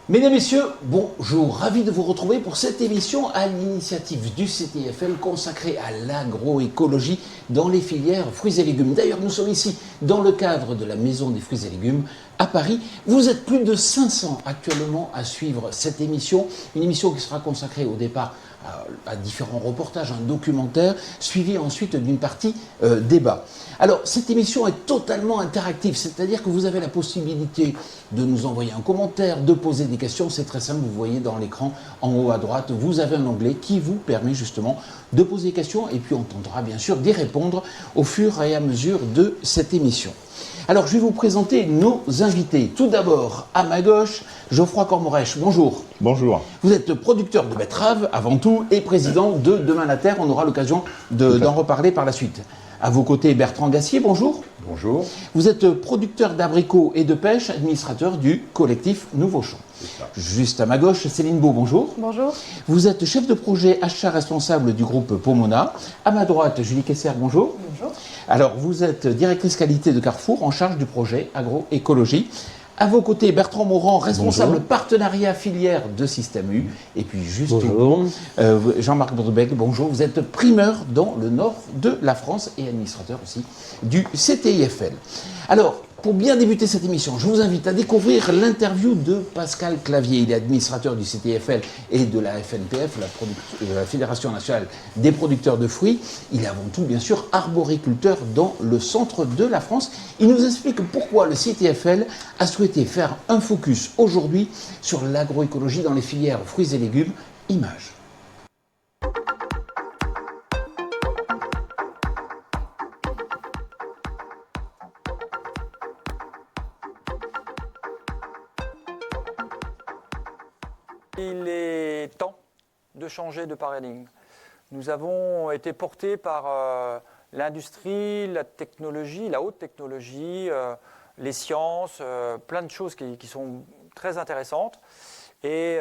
Mesdames, Messieurs, bonjour, ravi de vous retrouver pour cette émission à l'initiative du CTFL consacrée à l'agroécologie dans les filières fruits et légumes. D'ailleurs, nous sommes ici dans le cadre de la Maison des fruits et légumes à Paris. Vous êtes plus de 500 actuellement à suivre cette émission, une émission qui sera consacrée au départ à différents reportages, un documentaire, suivi ensuite d'une partie débat. Alors, cette émission est totalement interactive, c'est-à-dire que vous avez la possibilité de nous envoyer un commentaire, de poser des questions. C'est très simple, vous voyez dans l'écran en haut à droite, vous avez un onglet qui vous permet justement de poser des questions et puis on tentera bien sûr d'y répondre au fur et à mesure de cette émission. Alors, je vais vous présenter nos invités. Tout d'abord, à ma gauche, Geoffroy Cormorèche. Bonjour. Bonjour. Vous êtes producteur de betteraves avant tout et président de Demain la Terre. On aura l'occasion d'en reparler par la suite. À vos côtés, Bertrand Gassier, bonjour. Bonjour. Vous êtes producteur d'abricots et de pêche, administrateur du collectif Nouveau Champ. Juste à ma gauche, Céline Beau, bonjour. Bonjour. Vous êtes chef de projet achat responsable du groupe Pomona. À ma droite, Julie Kessler, bonjour. Bonjour. Alors, vous êtes directrice qualité de Carrefour en charge du projet agroécologie. À vos côtés, Bertrand Morand, responsable Bonjour. partenariat filière de Système U. Et puis juste Bonjour. Jean-Marc Bourdebec, bonjour. Vous êtes primeur dans le nord de la France et administrateur aussi du CTIFL. Alors, pour bien débuter cette émission, je vous invite à découvrir l'interview de Pascal Clavier. Il est administrateur du CTFL et de la FNPF, la Fédération nationale des producteurs de fruits. Il est avant tout, bien sûr, arboriculteur dans le centre de la France. Il nous explique pourquoi le CTFL a souhaité faire un focus aujourd'hui sur l'agroécologie dans les filières fruits et légumes. Images. Il est temps de changer de paradigme. Nous avons été portés par l'industrie, la technologie, la haute technologie, les sciences, plein de choses qui sont très intéressantes. Et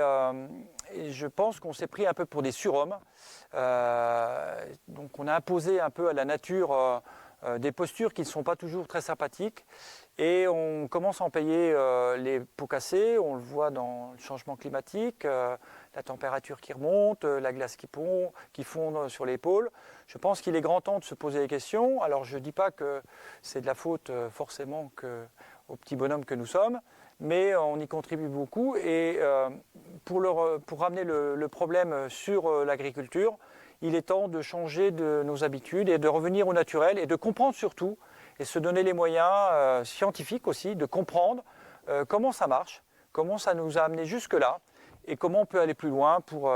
je pense qu'on s'est pris un peu pour des surhommes. Donc on a imposé un peu à la nature des postures qui ne sont pas toujours très sympathiques. Et on commence à en payer les pots cassés, on le voit dans le changement climatique, la température qui remonte, la glace qui fond sur les pôles. Je pense qu'il est grand temps de se poser des questions. Alors je ne dis pas que c'est de la faute forcément aux petits bonhommes que nous sommes, mais on y contribue beaucoup. Et pour ramener le problème sur l'agriculture, il est temps de changer de nos habitudes et de revenir au naturel et de comprendre surtout et se donner les moyens scientifiques aussi de comprendre comment ça marche, comment ça nous a amené jusque-là et comment on peut aller plus loin pour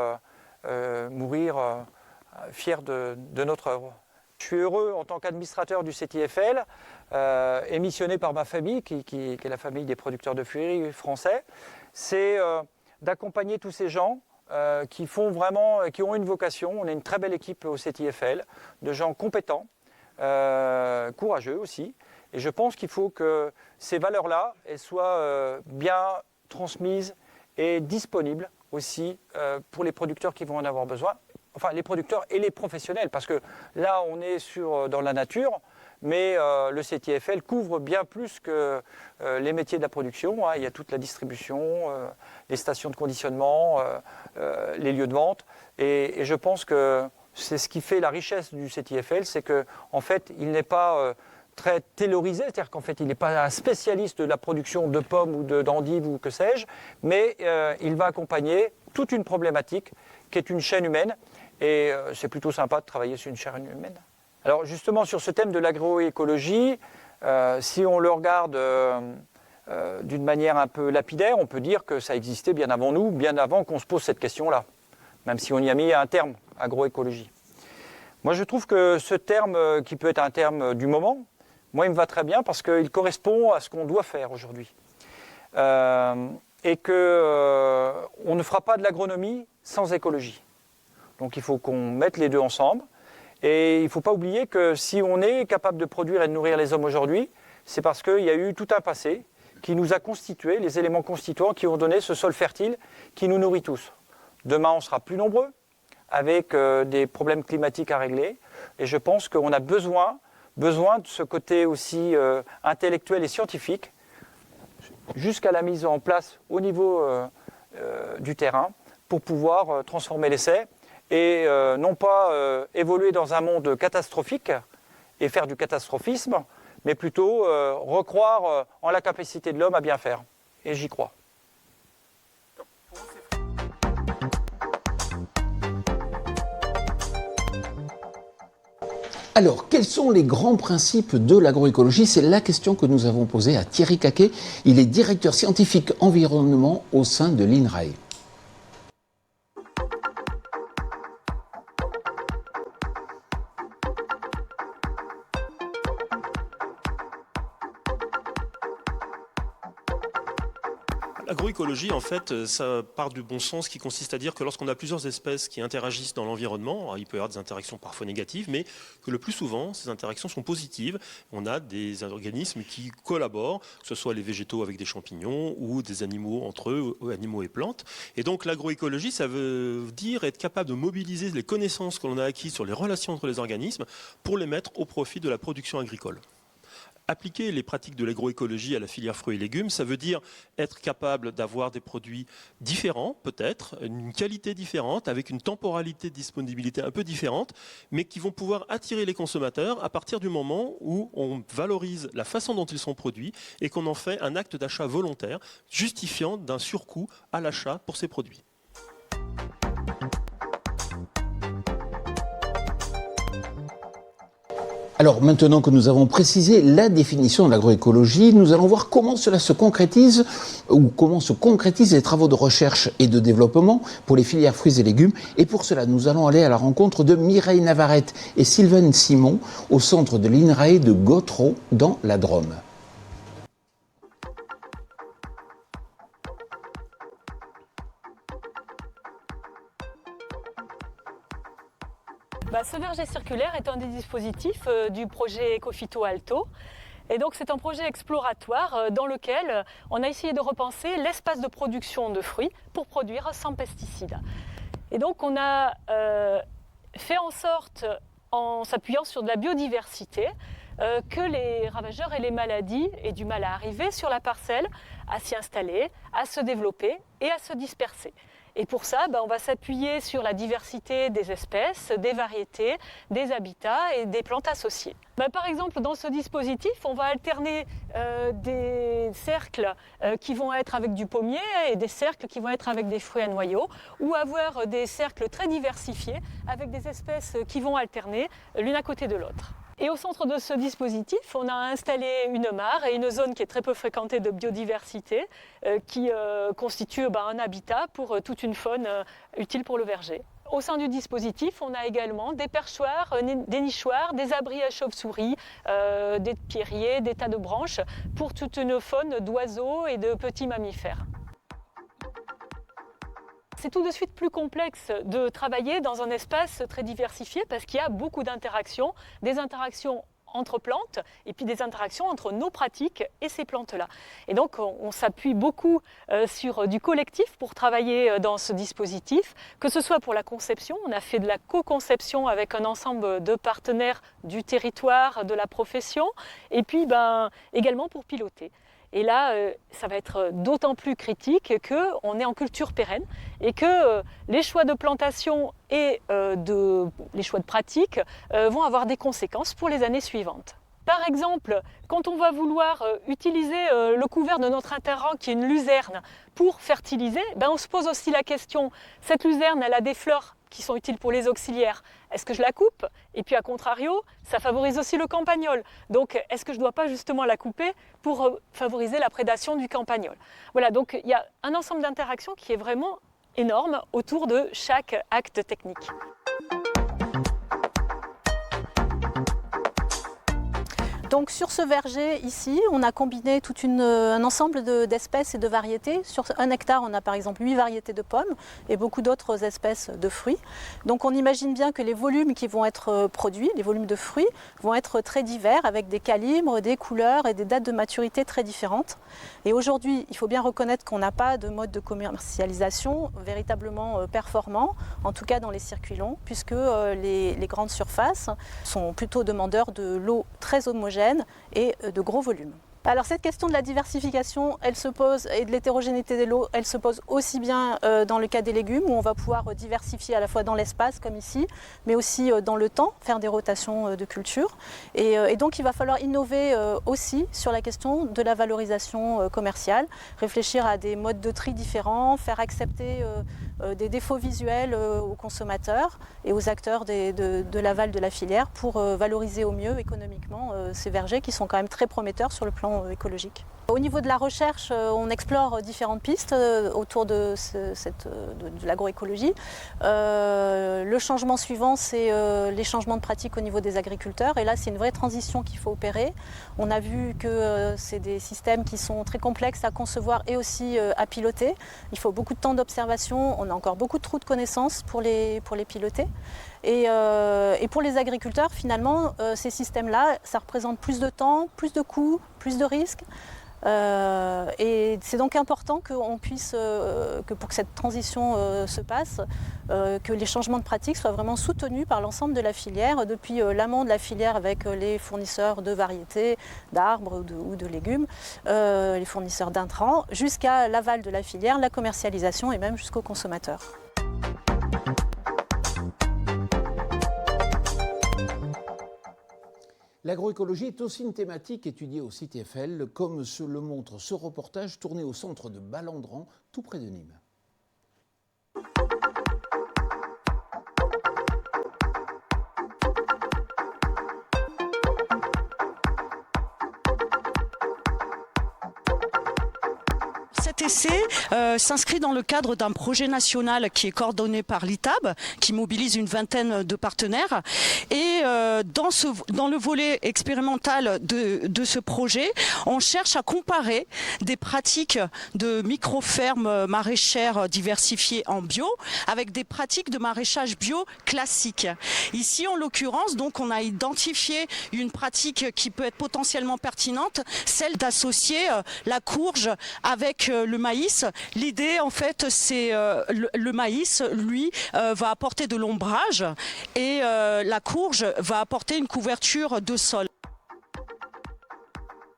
mourir fier de notre œuvre. Je suis heureux en tant qu'administrateur du CTFL et missionné par ma famille, qui est la famille des producteurs de fruits français, c'est d'accompagner tous ces gens qui ont une vocation. On a une très belle équipe au CTFL, de gens compétents, courageux aussi, et je pense qu'il faut que ces valeurs-là elles soient bien transmises et disponibles aussi pour les producteurs qui vont en avoir besoin, enfin les producteurs et les professionnels, parce que là on est dans la nature, mais le CTFL couvre bien plus que les métiers de la production, hein. Il y a toute la distribution, les stations de conditionnement, les lieux de vente, et je pense que c'est ce qui fait la richesse du CTFL, c'est qu'en fait, il n'est pas très taylorisé, c'est-à-dire qu'en fait, il n'est pas un spécialiste de la production de pommes ou d'endives ou que sais-je, mais il va accompagner toute une problématique qui est une chaîne humaine, et c'est plutôt sympa de travailler sur une chaîne humaine. Alors justement, sur ce thème de l'agroécologie, si on le regarde d'une manière un peu lapidaire, on peut dire que ça existait bien avant nous, bien avant qu'on se pose cette question-là, même si on y a mis un terme, agroécologie. Moi, je trouve que ce terme, qui peut être un terme du moment, moi, il me va très bien parce qu'il correspond à ce qu'on doit faire aujourd'hui. Et qu'on ne fera pas de l'agronomie sans écologie. Donc, il faut qu'on mette les deux ensemble. Et il ne faut pas oublier que si on est capable de produire et de nourrir les hommes aujourd'hui, c'est parce qu'il y a eu tout un passé qui nous a constitué, les éléments constituants qui ont donné ce sol fertile qui nous nourrit tous. Demain, on sera plus nombreux, avec des problèmes climatiques à régler. Et je pense qu'on a besoin de ce côté aussi intellectuel et scientifique, jusqu'à la mise en place au niveau du terrain pour pouvoir transformer l'essai et non pas évoluer dans un monde catastrophique et faire du catastrophisme, mais plutôt recroire en la capacité de l'homme à bien faire. Et j'y crois. Alors, quels sont les grands principes de l'agroécologie? C'est la question que nous avons posée à Thierry Caquet. Il est directeur scientifique environnement au sein de l'INRAE. L'agroécologie, en fait, ça part du bon sens qui consiste à dire que lorsqu'on a plusieurs espèces qui interagissent dans l'environnement, il peut y avoir des interactions parfois négatives, mais que le plus souvent, ces interactions sont positives. On a des organismes qui collaborent, que ce soit les végétaux avec des champignons ou des animaux entre eux, animaux et plantes. Et donc l'agroécologie, ça veut dire être capable de mobiliser les connaissances que l'on a acquises sur les relations entre les organismes pour les mettre au profit de la production agricole. Appliquer les pratiques de l'agroécologie à la filière fruits et légumes, ça veut dire être capable d'avoir des produits différents, peut-être, une qualité différente, avec une temporalité de disponibilité un peu différente, mais qui vont pouvoir attirer les consommateurs à partir du moment où on valorise la façon dont ils sont produits et qu'on en fait un acte d'achat volontaire, justifiant d'un surcoût à l'achat pour ces produits. Alors maintenant que nous avons précisé la définition de l'agroécologie, nous allons voir comment cela se concrétise ou comment se concrétisent les travaux de recherche et de développement pour les filières fruits et légumes. Et pour cela, nous allons aller à la rencontre de Mireille Navarrete et Sylvain Simon au centre de l'INRAE de Gottereau dans la Drôme. Ce verger circulaire est un des dispositifs du projet Ecophyto Alto. Et donc c'est un projet exploratoire dans lequel on a essayé de repenser l'espace de production de fruits pour produire sans pesticides. Et donc on a fait en sorte, en s'appuyant sur de la biodiversité, que les ravageurs et les maladies aient du mal à arriver sur la parcelle, à s'y installer, à se développer et à se disperser. Et pour ça, on va s'appuyer sur la diversité des espèces, des variétés, des habitats et des plantes associées. Par exemple, dans ce dispositif, on va alterner des cercles qui vont être avec du pommier et des cercles qui vont être avec des fruits à noyaux, ou avoir des cercles très diversifiés avec des espèces qui vont alterner l'une à côté de l'autre. Et au centre de ce dispositif, on a installé une mare et une zone qui est très peu fréquentée de biodiversité, qui constitue un habitat pour toute une faune utile pour le verger. Au sein du dispositif, on a également des perchoirs, des nichoirs, des abris à chauves-souris, des pierriers, des tas de branches, pour toute une faune d'oiseaux et de petits mammifères. C'est tout de suite plus complexe de travailler dans un espace très diversifié parce qu'il y a beaucoup d'interactions, des interactions entre plantes et puis des interactions entre nos pratiques et ces plantes-là. Et donc on s'appuie beaucoup sur du collectif pour travailler dans ce dispositif, que ce soit pour la conception, on a fait de la co-conception avec un ensemble de partenaires du territoire, de la profession, et puis également pour piloter. Et là, ça va être d'autant plus critique qu'on est en culture pérenne et que les choix de plantation et les choix de pratique vont avoir des conséquences pour les années suivantes. Par exemple, quand on va vouloir utiliser le couvert de notre interrang qui est une luzerne pour fertiliser, on se pose aussi la question, cette luzerne, elle a des fleurs qui sont utiles pour les auxiliaires. Est-ce que je la coupe? Et puis à contrario, ça favorise aussi le campagnol. Donc est-ce que je ne dois pas justement la couper pour favoriser la prédation du campagnol? Voilà, donc il y a un ensemble d'interactions qui est vraiment énorme autour de chaque acte technique. Donc sur ce verger ici, on a combiné tout un ensemble d'espèces et de variétés. Sur 1 hectare, on a par exemple 8 variétés de pommes et beaucoup d'autres espèces de fruits. Donc on imagine bien que les volumes qui vont être produits, les volumes de fruits, vont être très divers avec des calibres, des couleurs et des dates de maturité très différentes. Et aujourd'hui, il faut bien reconnaître qu'on n'a pas de mode de commercialisation véritablement performant, en tout cas dans les circuits longs, puisque les grandes surfaces sont plutôt demandeurs de lots très homogènes et de gros volumes. Alors cette question de la diversification, elle se pose, et de l'hétérogénéité des lots, elle se pose aussi bien dans le cas des légumes, où on va pouvoir diversifier à la fois dans l'espace, comme ici, mais aussi dans le temps, faire des rotations de culture. Et donc il va falloir innover aussi sur la question de la valorisation commerciale, réfléchir à des modes de tri différents, faire accepter des défauts visuels aux consommateurs et aux acteurs de l'aval de la filière pour valoriser au mieux économiquement ces vergers qui sont quand même très prometteurs sur le plan écologique. Au niveau de la recherche, on explore différentes pistes autour de l'agroécologie. Le changement suivant, c'est les changements de pratiques au niveau des agriculteurs. Et là, c'est une vraie transition qu'il faut opérer. On a vu que c'est des systèmes qui sont très complexes à concevoir et aussi à piloter. Il faut beaucoup de temps d'observation. On a encore beaucoup trop de connaissances pour les piloter. Et pour les agriculteurs, finalement, ces systèmes-là, ça représente plus de temps, plus de coûts, plus de risques. Et c'est donc important qu'on puisse, que pour que cette transition se passe, que les changements de pratiques soient vraiment soutenus par l'ensemble de la filière, depuis l'amont de la filière avec les fournisseurs de variétés, d'arbres ou de légumes, les fournisseurs d'intrants, jusqu'à l'aval de la filière, la commercialisation et même jusqu'aux consommateurs. L'agroécologie est aussi une thématique étudiée au CTFL, comme le montre ce reportage tourné au centre de Balandran, tout près de Nîmes. Cet essai s'inscrit dans le cadre d'un projet national qui est coordonné par l'ITAB, qui mobilise une vingtaine de partenaires. Et dans le volet expérimental de ce projet, on cherche à comparer des pratiques de micro-fermes maraîchères diversifiées en bio avec des pratiques de maraîchage bio classiques. Ici, en l'occurrence, donc, on a identifié une pratique qui peut être potentiellement pertinente, celle d'associer la courge avec le maïs. L'idée, en fait, c'est le maïs, lui, va apporter de l'ombrage et la courge va apporter une couverture de sol.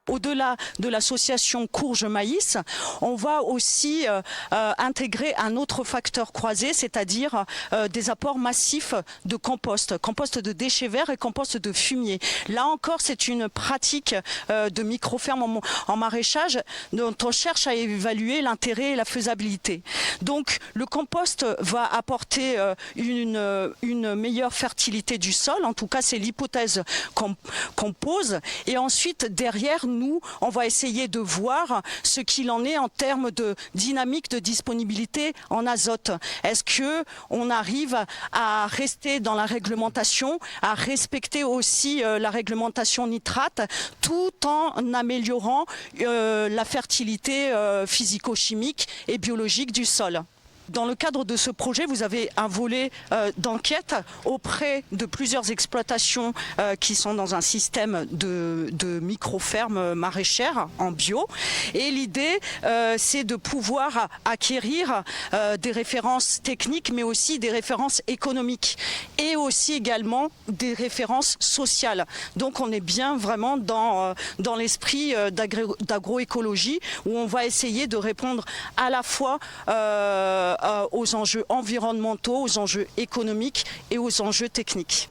Au-delà de l'association courge-maïs, on va aussi intégrer un autre facteur croisé, c'est-à-dire des apports massifs de compost de déchets verts et compost de fumier. Là encore, c'est une pratique de micro-ferme en maraîchage dont on cherche à évaluer l'intérêt et la faisabilité. Donc, le compost va apporter une meilleure fertilité du sol, en tout cas, c'est l'hypothèse qu'on pose. Et ensuite, derrière, nous, on va essayer de voir ce qu'il en est en termes de dynamique de disponibilité en azote. Est-ce qu'on arrive à rester dans la réglementation, à respecter aussi la réglementation nitrate, tout en améliorant la fertilité physico-chimique et biologique du sol? Dans le cadre de ce projet, vous avez un volet d'enquête auprès de plusieurs exploitations qui sont dans un système de micro-fermes maraîchères en bio. Et l'idée, c'est de pouvoir acquérir des références techniques, mais aussi des références économiques et aussi également des références sociales. Donc on est bien vraiment dans l'esprit d'agroécologie où on va essayer de répondre à la fois aux enjeux environnementaux, aux enjeux économiques et aux enjeux techniques.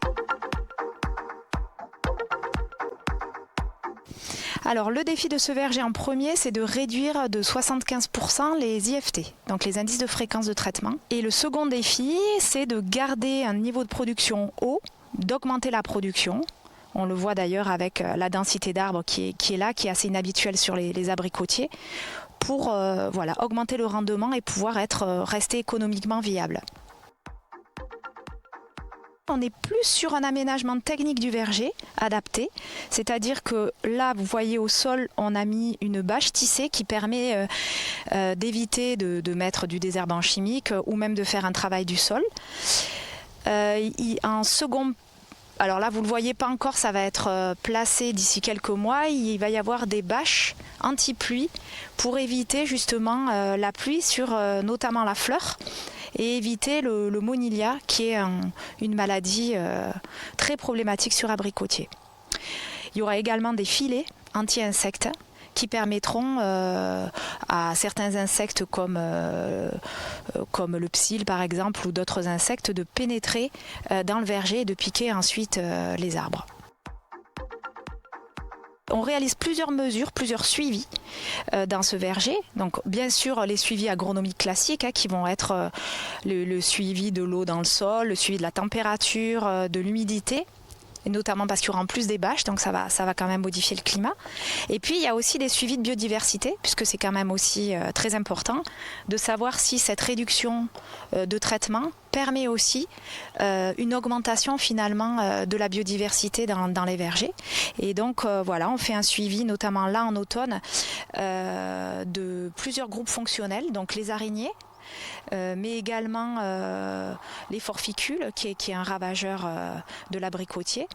Alors le défi de ce verger en premier, c'est de réduire de 75% les IFT, donc les indices de fréquence de traitement. Et le second défi, c'est de garder un niveau de production haut, d'augmenter la production. On le voit d'ailleurs avec la densité d'arbres qui est là, qui est assez inhabituelle sur les abricotiers, pour augmenter le rendement et pouvoir rester économiquement viable. On est plus sur un aménagement technique du verger adapté, c'est-à-dire que là, vous voyez au sol, on a mis une bâche tissée qui permet d'éviter de mettre du désherbant chimique ou même de faire un travail du sol. En second, alors là, vous ne le voyez pas encore, ça va être placé d'ici quelques mois. Il va y avoir des bâches anti-pluie pour éviter justement la pluie sur notamment la fleur et éviter le monilia qui est une maladie très problématique sur abricotier. Il y aura également des filets anti-insectes qui permettront à certains insectes comme le psylle par exemple ou d'autres insectes de pénétrer dans le verger et de piquer ensuite les arbres. On réalise plusieurs mesures, plusieurs suivis dans ce verger. Donc, bien sûr, les suivis agronomiques classiques qui vont être le suivi de l'eau dans le sol, le suivi de la température, de l'humidité. Et notamment parce qu'il y aura en plus des bâches, donc ça va quand même modifier le climat. Et puis il y a aussi des suivis de biodiversité, puisque c'est quand même aussi très important de savoir si cette réduction de traitement permet aussi une augmentation finalement de la biodiversité dans les vergers. Et donc voilà, on fait un suivi notamment là en automne de plusieurs groupes fonctionnels, donc les araignées, mais également les forficules, qui est un ravageur de l'abricotier,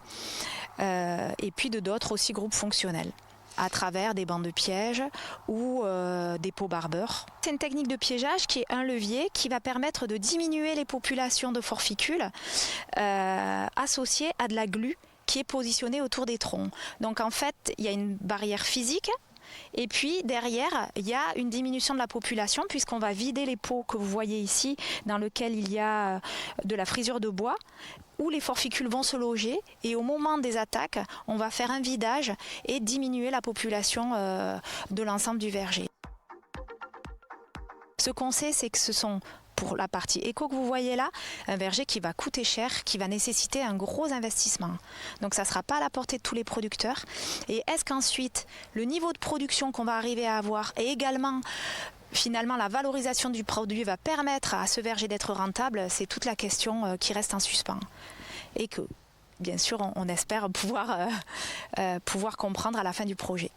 et puis d'autres aussi groupes fonctionnels, à travers des bancs de pièges ou des pots barbeurs. C'est une technique de piégeage qui est un levier qui va permettre de diminuer les populations de forficules associées à de la glu qui est positionnée autour des troncs. Donc en fait, il y a une barrière physique. Et puis derrière, il y a une diminution de la population puisqu'on va vider les pots que vous voyez ici dans lesquels il y a de la frisure de bois où les forficules vont se loger et au moment des attaques, on va faire un vidage et diminuer la population de l'ensemble du verger. Ce qu'on sait, c'est que ce sont, pour la partie éco que vous voyez là, un verger qui va coûter cher, qui va nécessiter un gros investissement. Donc ça ne sera pas à la portée de tous les producteurs. Et est-ce qu'ensuite, le niveau de production qu'on va arriver à avoir et également finalement la valorisation du produit va permettre à ce verger d'être rentable? C'est toute la question qui reste en suspens. Et que, bien sûr, on espère pouvoir comprendre à la fin du projet.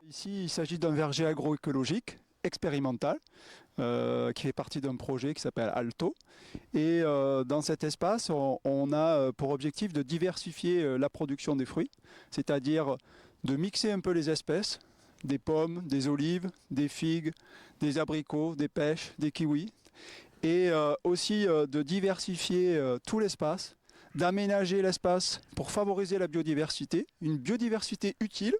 Ici, il s'agit d'un verger agroécologique expérimental qui fait partie d'un projet qui s'appelle Alto. Et dans cet espace, on a pour objectif de diversifier la production des fruits, c'est-à-dire de mixer un peu les espèces, des pommes, des olives, des figues, des abricots, des pêches, des kiwis, et aussi de diversifier tout l'espace, d'aménager l'espace pour favoriser la biodiversité, une biodiversité utile,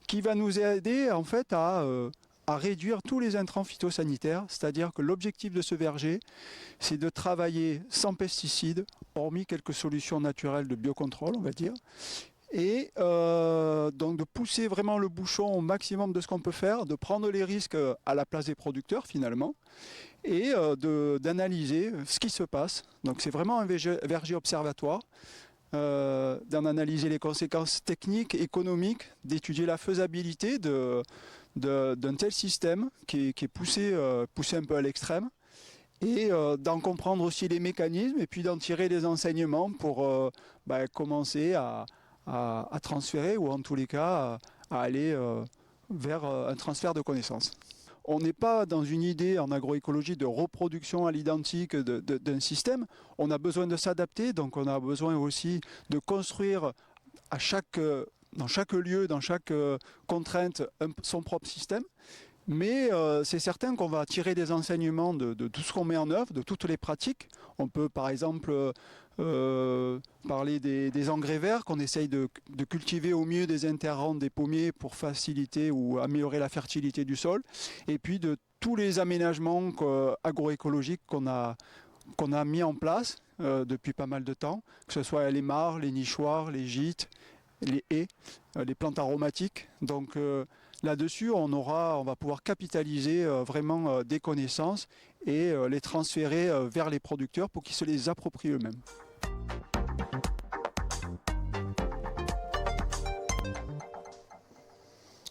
qui va nous aider en fait à réduire tous les intrants phytosanitaires, c'est-à-dire que l'objectif de ce verger, c'est de travailler sans pesticides, hormis quelques solutions naturelles de biocontrôle, on va dire, et donc de pousser vraiment le bouchon au maximum de ce qu'on peut faire, de prendre les risques à la place des producteurs finalement, et d'analyser ce qui se passe. Donc c'est vraiment un verger observatoire. D'en analyser les conséquences techniques, économiques, d'étudier la faisabilité d'un tel système qui est poussé un peu à l'extrême, et d'en comprendre aussi les mécanismes et puis d'en tirer des enseignements pour commencer à transférer ou en tous les cas à aller vers un transfert de connaissances. On n'est pas dans une idée en agroécologie de reproduction à l'identique d'un système. On a besoin de s'adapter, donc on a besoin aussi de construire dans chaque lieu, dans chaque contrainte, son propre système. Mais c'est certain qu'on va tirer des enseignements de tout ce qu'on met en œuvre, de toutes les pratiques. On peut par exemple parler des engrais verts qu'on essaye de cultiver au mieux des interrants des pommiers pour faciliter ou améliorer la fertilité du sol, et puis de tous les aménagements agroécologiques qu'on a mis en place depuis pas mal de temps, que ce soit les mares, les nichoirs, les gîtes, les haies, les plantes aromatiques. Donc là-dessus, on va pouvoir capitaliser vraiment des connaissances et les transférer vers les producteurs pour qu'ils se les approprient eux-mêmes.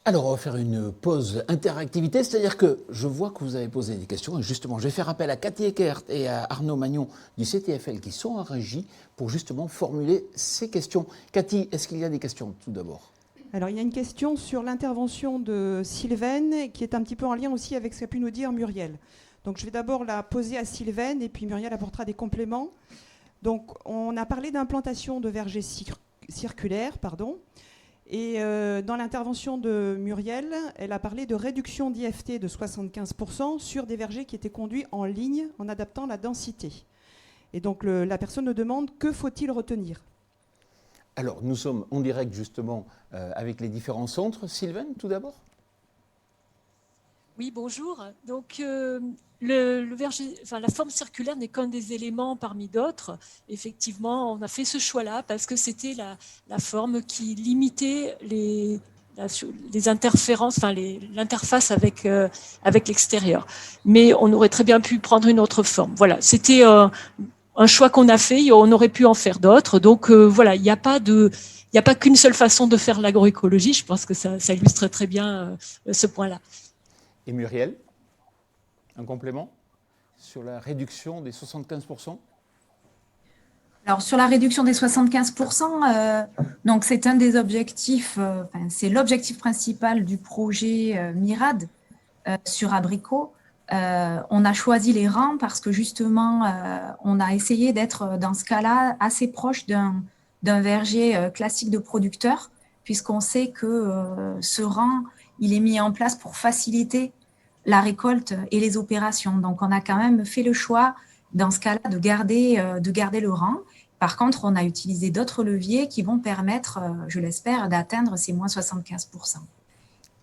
Alors, on va faire une pause interactivité, c'est-à-dire que je vois que vous avez posé des questions, et justement, je vais faire appel à Cathy Eckert et à Arnaud Magnon du CTFL qui sont en régie pour justement formuler ces questions. Cathy, est-ce qu'il y a des questions tout d'abord ? Alors, il y a une question sur l'intervention de Sylvaine qui est un petit peu en lien aussi avec ce qu'a pu nous dire Muriel. Donc, je vais d'abord la poser à Sylvaine et puis Muriel apportera des compléments. Donc, on a parlé d'implantation de vergers circulaires, et dans l'intervention de Muriel, elle a parlé de réduction d'IFT de 75% sur des vergers qui étaient conduits en ligne en adaptant la densité. Et donc, la personne nous demande que faut-il retenir ? Alors, nous sommes en direct justement avec les différents centres. Sylvaine, tout d'abord? Oui, bonjour. Donc, le verger, la forme circulaire n'est qu'un des éléments parmi d'autres. Effectivement, on a fait ce choix-là parce que c'était la forme qui limitait les interférences, l'interface avec l'extérieur. Mais on aurait très bien pu prendre une autre forme. Voilà, c'était un choix qu'on a fait. Et on aurait pu en faire d'autres. Donc voilà, il n'y a pas qu'une seule façon de faire l'agroécologie. Je pense que ça illustre très bien ce point-là. Et Muriel, un complément sur la réduction des 75%? Alors, sur la réduction des 75%, donc c'est un des objectifs, c'est l'objectif principal du projet MIRAD sur abricot. On a choisi les rangs parce que justement, on a essayé d'être dans ce cas-là assez proche d'un verger classique de producteur, puisqu'on sait que ce rang, il est mis en place pour faciliter la récolte et les opérations. Donc, on a quand même fait le choix, dans ce cas-là, de garder le rang. Par contre, on a utilisé d'autres leviers qui vont permettre, je l'espère, d'atteindre ces moins 75%.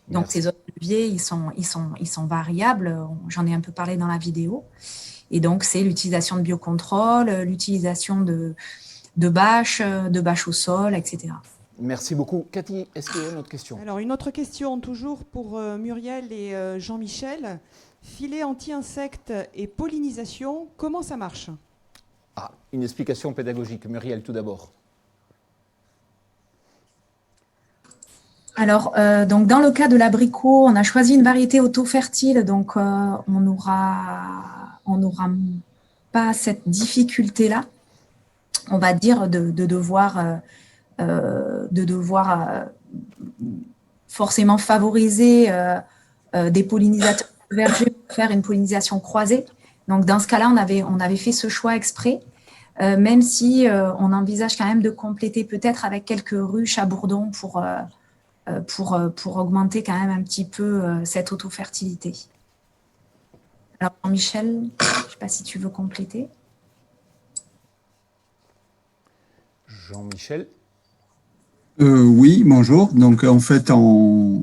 Donc, Merci. ces autres leviers, ils sont variables. J'en ai un peu parlé dans la vidéo. Et donc, c'est l'utilisation de biocontrôle, l'utilisation de bâches au sol, etc. Merci beaucoup. Cathy, est-ce qu'il y a une autre question? Alors, une autre question, toujours pour Muriel et Jean-Michel. Filet anti-insectes et pollinisation, comment ça marche? Ah, une explication pédagogique. Muriel, tout d'abord. Alors, donc dans le cas de l'abricot, on a choisi une variété auto-fertile, donc on n'aura pas cette difficulté-là, on va dire, de devoir forcément favoriser des pollinisateurs vergers pour faire une pollinisation croisée. Donc, dans ce cas-là, on avait fait ce choix exprès, même si on envisage quand même de compléter peut-être avec quelques ruches à bourdon pour augmenter quand même un petit peu cette autofertilité. Alors, Jean-Michel, je ne sais pas si tu veux compléter. Jean-Michel. Oui, bonjour. Donc en fait, dans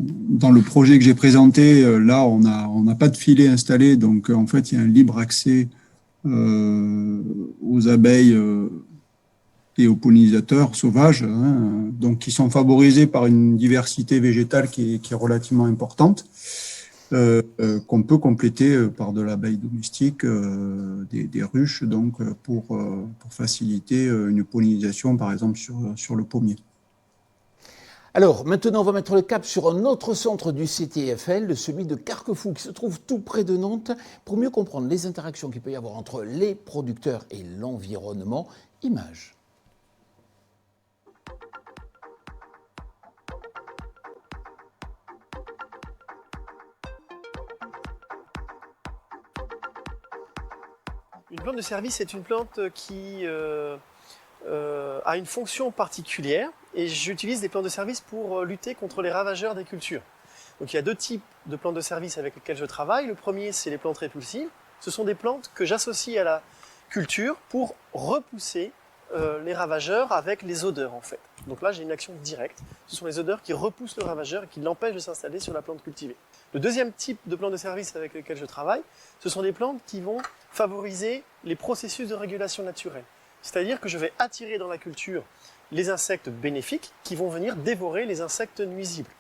le projet que j'ai présenté, là, on n'a pas de filet installé. Donc en fait, il y a un libre accès aux abeilles et aux pollinisateurs sauvages, hein, donc qui sont favorisés par une diversité végétale qui est relativement importante, qu'on peut compléter par de l'abeille domestique, des ruches, donc pour faciliter une pollinisation, par exemple sur le pommier. Alors, maintenant, on va mettre le cap sur un autre centre du CTFL, celui de Carquefou, qui se trouve tout près de Nantes, pour mieux comprendre les interactions qu'il peut y avoir entre les producteurs et l'environnement. Images. Une plante de service est une plante qui a une fonction particulière et j'utilise des plantes de service pour lutter contre les ravageurs des cultures. Donc il y a deux types de plantes de service avec lesquelles je travaille. Le premier, c'est les plantes répulsives. Ce sont des plantes que j'associe à la culture pour repousser les ravageurs avec les odeurs en fait. Donc là, j'ai une action directe. Ce sont les odeurs qui repoussent le ravageur et qui l'empêchent de s'installer sur la plante cultivée. Le deuxième type de plantes de service avec lesquelles je travaille, ce sont des plantes qui vont favoriser les processus de régulation naturelle. C'est-à-dire que je vais attirer dans la culture les insectes bénéfiques qui vont venir dévorer les insectes nuisibles.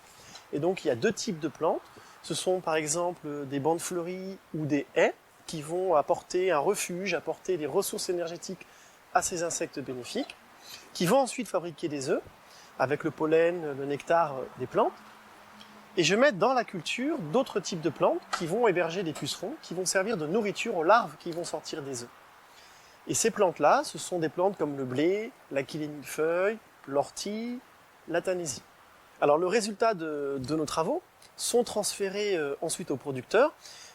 Et donc il y a deux types de plantes. Ce sont par exemple des bandes fleuries ou des haies qui vont apporter un refuge, apporter des ressources énergétiques à ces insectes bénéfiques, qui vont ensuite fabriquer des œufs avec le pollen, le nectar des plantes. Et je mets dans la culture d'autres types de plantes qui vont héberger des pucerons, qui vont servir de nourriture aux larves qui vont sortir des œufs. Et ces plantes-là, ce sont des plantes comme le blé, l'achillée millefeuille, l'ortie, la tanésie. Alors le résultat de nos travaux sont transférés ensuite aux producteurs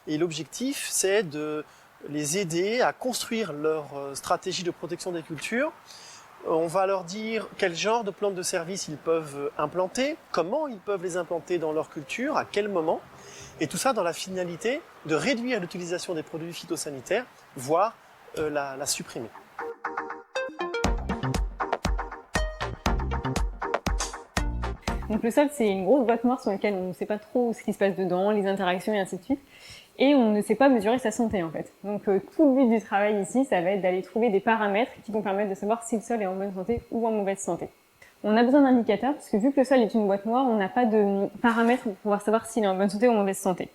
et l'objectif c'est de les aider à construire leur stratégie de protection des cultures. On va leur dire quel genre de plantes de service ils peuvent implanter, comment ils peuvent les implanter dans leur culture, à quel moment, et tout ça dans la finalité de réduire l'utilisation des produits phytosanitaires, voire la supprimer. Donc le sol, c'est une grosse boîte noire sur laquelle on ne sait pas trop ce qui se passe dedans, les interactions et ainsi de suite. Et on ne sait pas mesurer sa santé en fait. Donc tout le but du travail ici, ça va être d'aller trouver des paramètres qui vont permettre de savoir si le sol est en bonne santé ou en mauvaise santé. On a besoin d'indicateurs parce que vu que le sol est une boîte noire, on n'a pas de paramètres pour pouvoir savoir s'il est en bonne santé ou en mauvaise santé.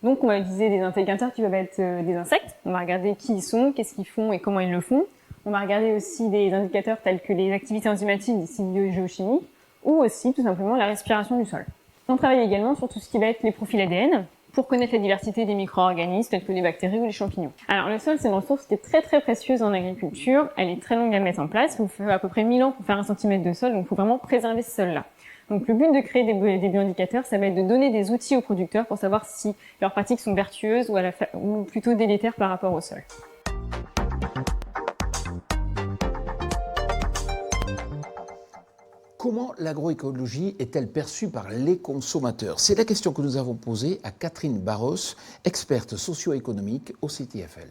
Donc on va utiliser des indicateurs qui peuvent être des insectes. On va regarder qui ils sont, qu'est-ce qu'ils font et comment ils le font. On va regarder aussi des indicateurs tels que les activités enzymatiques des sites biogéochimiques ou aussi tout simplement la respiration du sol. On travaille également sur tout ce qui va être les profils ADN pour connaître la diversité des micro-organismes tels que les bactéries ou les champignons. Alors le sol, c'est une ressource qui est très très précieuse en agriculture. Elle est très longue à mettre en place. Il faut à peu près 1000 ans pour faire 1 centimètre de sol, donc il faut vraiment préserver ce sol-là. Donc le but de créer des bioindicateurs, ça va être de donner des outils aux producteurs pour savoir si leurs pratiques sont vertueuses ou plutôt délétères par rapport au sol. Comment l'agroécologie est-elle perçue par les consommateurs? C'est la question que nous avons posée à Catherine Barros, experte socio-économique au CTFL.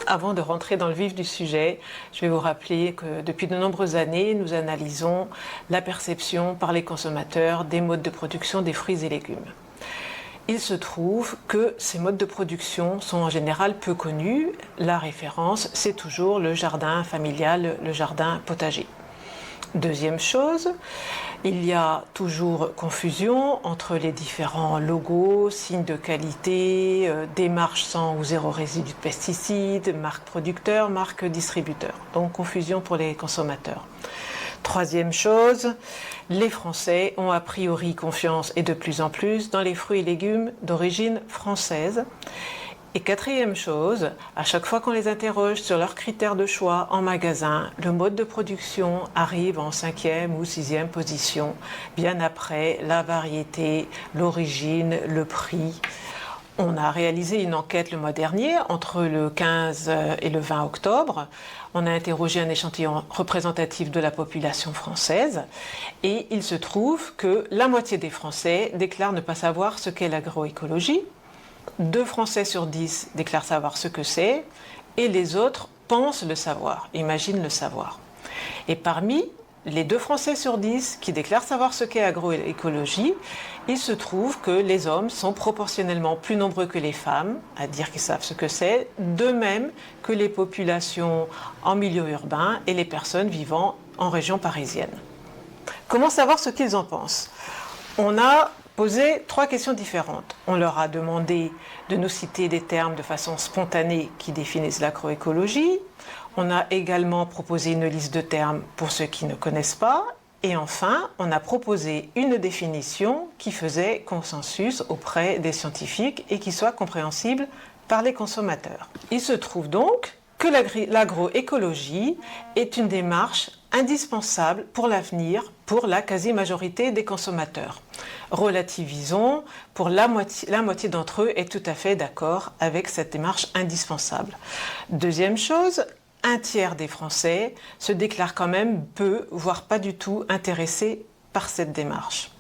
Avant de rentrer dans le vif du sujet, je vais vous rappeler que depuis de nombreuses années, nous analysons la perception par les consommateurs des modes de production des fruits et légumes. Il se trouve que ces modes de production sont en général peu connus. La référence, c'est toujours le jardin familial, le jardin potager. Deuxième chose, il y a toujours confusion entre les différents logos, signes de qualité, démarche sans ou zéro résidu de pesticides, marque producteur, marque distributeur. Donc confusion pour les consommateurs. Troisième chose, les Français ont a priori confiance et de plus en plus dans les fruits et légumes d'origine française. Et quatrième chose, à chaque fois qu'on les interroge sur leurs critères de choix en magasin, le mode de production arrive en 5e ou 6e position, bien après la variété, l'origine, le prix. On a réalisé une enquête le mois dernier, entre le 15 et le 20 octobre. On a interrogé un échantillon représentatif de la population française et il se trouve que la moitié des Français déclarent ne pas savoir ce qu'est l'agroécologie. 2 Français sur 10 déclarent savoir ce que c'est et les autres pensent le savoir, imaginent le savoir. Et parmi les 2 Français sur 10 qui déclarent savoir ce qu'est agroécologie, il se trouve que les hommes sont proportionnellement plus nombreux que les femmes à dire qu'ils savent ce que c'est, de même que les populations en milieu urbain et les personnes vivant en région parisienne. Comment savoir ce qu'ils en pensent? On a posé 3 questions différentes. On leur a demandé de nous citer des termes de façon spontanée qui définissent l'agroécologie. On a également proposé une liste de termes pour ceux qui ne connaissent pas. Et enfin, on a proposé une définition qui faisait consensus auprès des scientifiques et qui soit compréhensible par les consommateurs. Il se trouve donc que l'agroécologie est une démarche indispensable pour l'avenir pour la quasi-majorité des consommateurs. Relativisons, pour la moitié d'entre eux est tout à fait d'accord avec cette démarche indispensable. Deuxième chose, 1/3 des Français se déclarent quand même peu, voire pas du tout intéressés par cette démarche.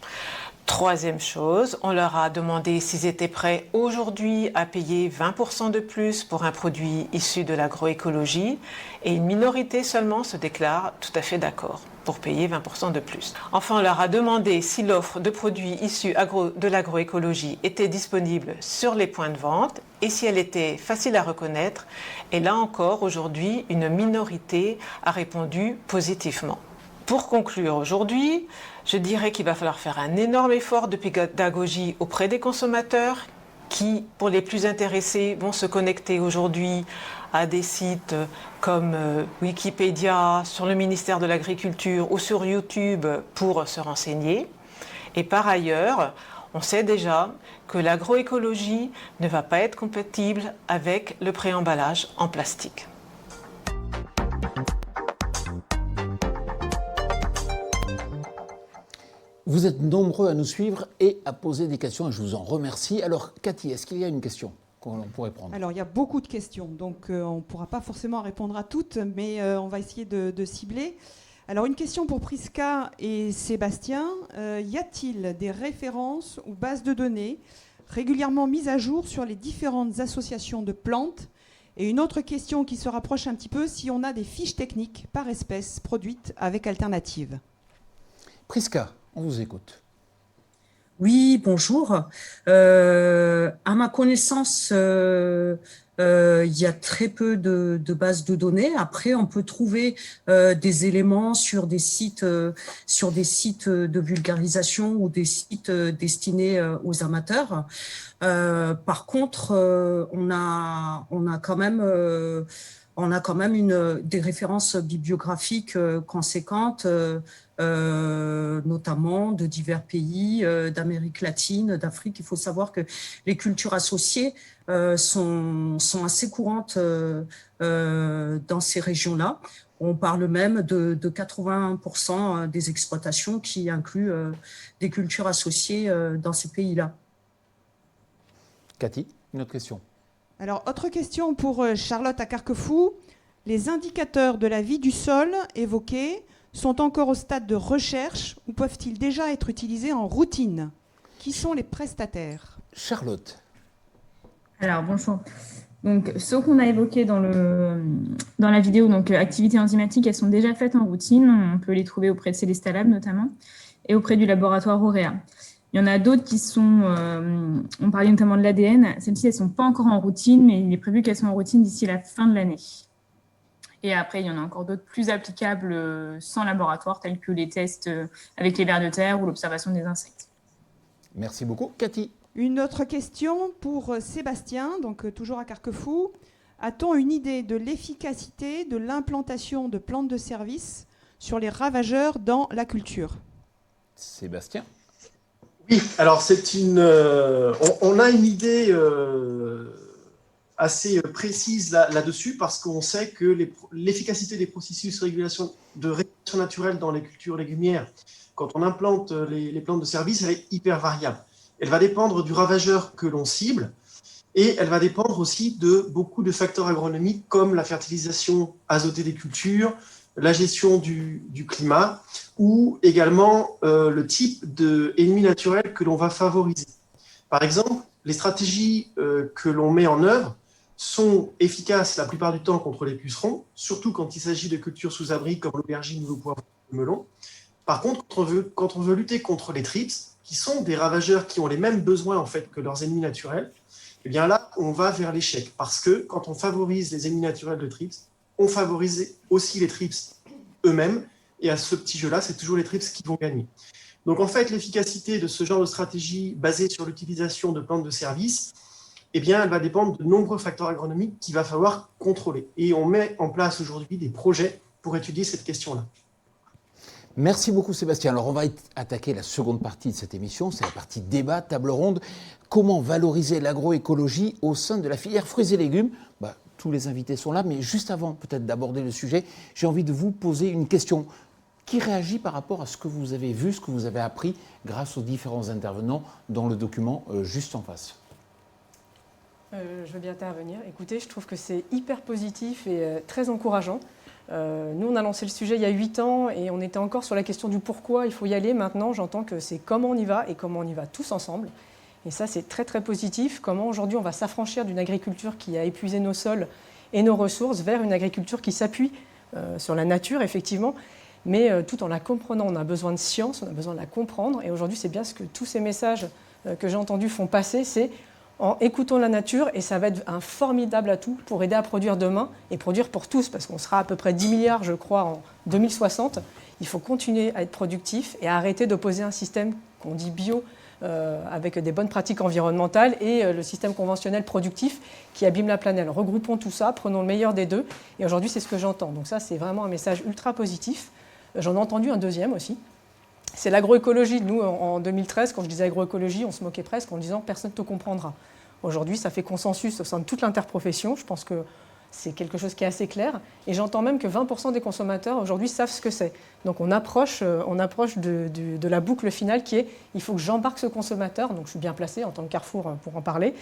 Troisième chose, on leur a demandé s'ils étaient prêts aujourd'hui à payer 20% de plus pour un produit issu de l'agroécologie et une minorité seulement se déclare tout à fait d'accord pour payer 20% de plus. Enfin, on leur a demandé si l'offre de produits issus de l'agroécologie était disponible sur les points de vente et si elle était facile à reconnaître. Et là encore, aujourd'hui, une minorité a répondu positivement. Pour conclure aujourd'hui, je dirais qu'il va falloir faire un énorme effort de pédagogie auprès des consommateurs qui, pour les plus intéressés, vont se connecter aujourd'hui à des sites comme Wikipédia, sur le ministère de l'Agriculture ou sur YouTube pour se renseigner. Et par ailleurs, on sait déjà que l'agroécologie ne va pas être compatible avec le préemballage en plastique. Vous êtes nombreux à nous suivre et à poser des questions et je vous en remercie. Alors Cathy, est-ce qu'il y a une question qu'on pourrait prendre? Alors il y a beaucoup de questions, donc on ne pourra pas forcément répondre à toutes, mais on va essayer de cibler. Alors une question pour Prisca et Sébastien. Y a-t-il des références ou bases de données régulièrement mises à jour sur les différentes associations de plantes Et une autre question qui se rapproche un petit peu, si on a des fiches techniques par espèce produites avec alternative. Prisca, on vous écoute. Oui, bonjour. À ma connaissance, il y a très peu de bases de données. Après, on peut trouver des éléments sur des sites de vulgarisation ou des sites destinés aux amateurs. Par contre, on a quand même des références bibliographiques conséquentes, notamment de divers pays d'Amérique latine, d'Afrique. Il faut savoir que les cultures associées sont assez courantes dans ces régions-là. On parle même de 80% des exploitations qui incluent des cultures associées dans ces pays-là. Cathy, une autre question. Alors, autre question pour Charlotte à Carquefou. Les indicateurs de la vie du sol évoqués sont encore au stade de recherche ou peuvent-ils déjà être utilisés en routine? Qui sont les prestataires? Charlotte. Alors, bonjour. Donc, ceux qu'on a évoqués dans la vidéo, donc activités enzymatiques, elles sont déjà faites en routine. On peut les trouver auprès de Célesta Lab notamment et auprès du laboratoire Auréa. Il y en a d'autres qui sont, on parlait notamment de l'ADN, celles-ci, elles ne sont pas encore en routine, mais il est prévu qu'elles soient en routine d'ici la fin de l'année. Et après, il y en a encore d'autres plus applicables sans laboratoire, tels que les tests avec les vers de terre ou l'observation des insectes. Merci beaucoup. Cathy. Une autre question pour Sébastien, donc toujours à Carquefou. A-t-on une idée de l'efficacité de l'implantation de plantes de service sur les ravageurs dans la culture? Sébastien. Oui, alors on a une idée assez précise là-dessus parce qu'on sait que l'efficacité des processus de régulation naturelle dans les cultures légumières, quand on implante les plantes de service, elle est hyper variable. Elle va dépendre du ravageur que l'on cible et elle va dépendre aussi de beaucoup de facteurs agronomiques comme la fertilisation azotée des cultures, la gestion du climat ou également le type d'ennemis naturels que l'on va favoriser. Par exemple, les stratégies que l'on met en œuvre sont efficaces la plupart du temps contre les pucerons, surtout quand il s'agit de cultures sous abri comme l'aubergine ou le poivron ou le melon. Par contre, quand on veut lutter contre les thrips, qui sont des ravageurs qui ont les mêmes besoins en fait que leurs ennemis naturels, eh bien là, on va vers l'échec. Parce que quand on favorise les ennemis naturels de thrips, on favorise aussi les thrips eux-mêmes. Et à ce petit jeu-là, c'est toujours les thrips qui vont gagner. Donc en fait, l'efficacité de ce genre de stratégie basée sur l'utilisation de plantes de service, eh bien, elle va dépendre de nombreux facteurs agronomiques qu'il va falloir contrôler. Et on met en place aujourd'hui des projets pour étudier cette question-là. Merci beaucoup Sébastien. Alors on va attaquer la seconde partie de cette émission, c'est la partie débat, table ronde. Comment valoriser l'agroécologie au sein de la filière fruits et légumes? Tous les invités sont là, mais juste avant peut-être d'aborder le sujet, j'ai envie de vous poser une question. Qui réagit par rapport à ce que vous avez vu, ce que vous avez appris grâce aux différents intervenants dans le document juste en face? Je veux bien intervenir. Écoutez, je trouve que c'est hyper positif et très encourageant. Nous, on a lancé le sujet il y a 8 ans et on était encore sur la question du pourquoi il faut y aller. Maintenant, j'entends que c'est comment on y va et comment on y va tous ensemble. Et ça, c'est très, très positif. Comment aujourd'hui on va s'affranchir d'une agriculture qui a épuisé nos sols et nos ressources vers une agriculture qui s'appuie sur la nature, effectivement, mais tout en la comprenant. On a besoin de science, on a besoin de la comprendre. Et aujourd'hui, c'est bien ce que tous ces messages que j'ai entendus font passer, c'est en écoutant la nature, et ça va être un formidable atout pour aider à produire demain et produire pour tous, parce qu'on sera à peu près 10 milliards, je crois, en 2060. Il faut continuer à être productif et à arrêter d'opposer un système qu'on dit bio, avec des bonnes pratiques environnementales, et le système conventionnel productif qui abîme la planète. Regroupons tout ça, prenons le meilleur des deux, et aujourd'hui, c'est ce que j'entends. Donc ça, c'est vraiment un message ultra positif. J'en ai entendu un deuxième aussi. C'est l'agroécologie. Nous, en 2013, quand je disais agroécologie, on se moquait presque en disant « personne ne te comprendra ». Aujourd'hui, ça fait consensus au sein de toute l'interprofession. Je pense que c'est quelque chose qui est assez clair. Et j'entends même que 20% des consommateurs aujourd'hui savent ce que c'est. Donc on approche de la boucle finale qui est « il faut que j'embarque ce consommateur ». Donc je suis bien placé en tant que Carrefour pour en parler.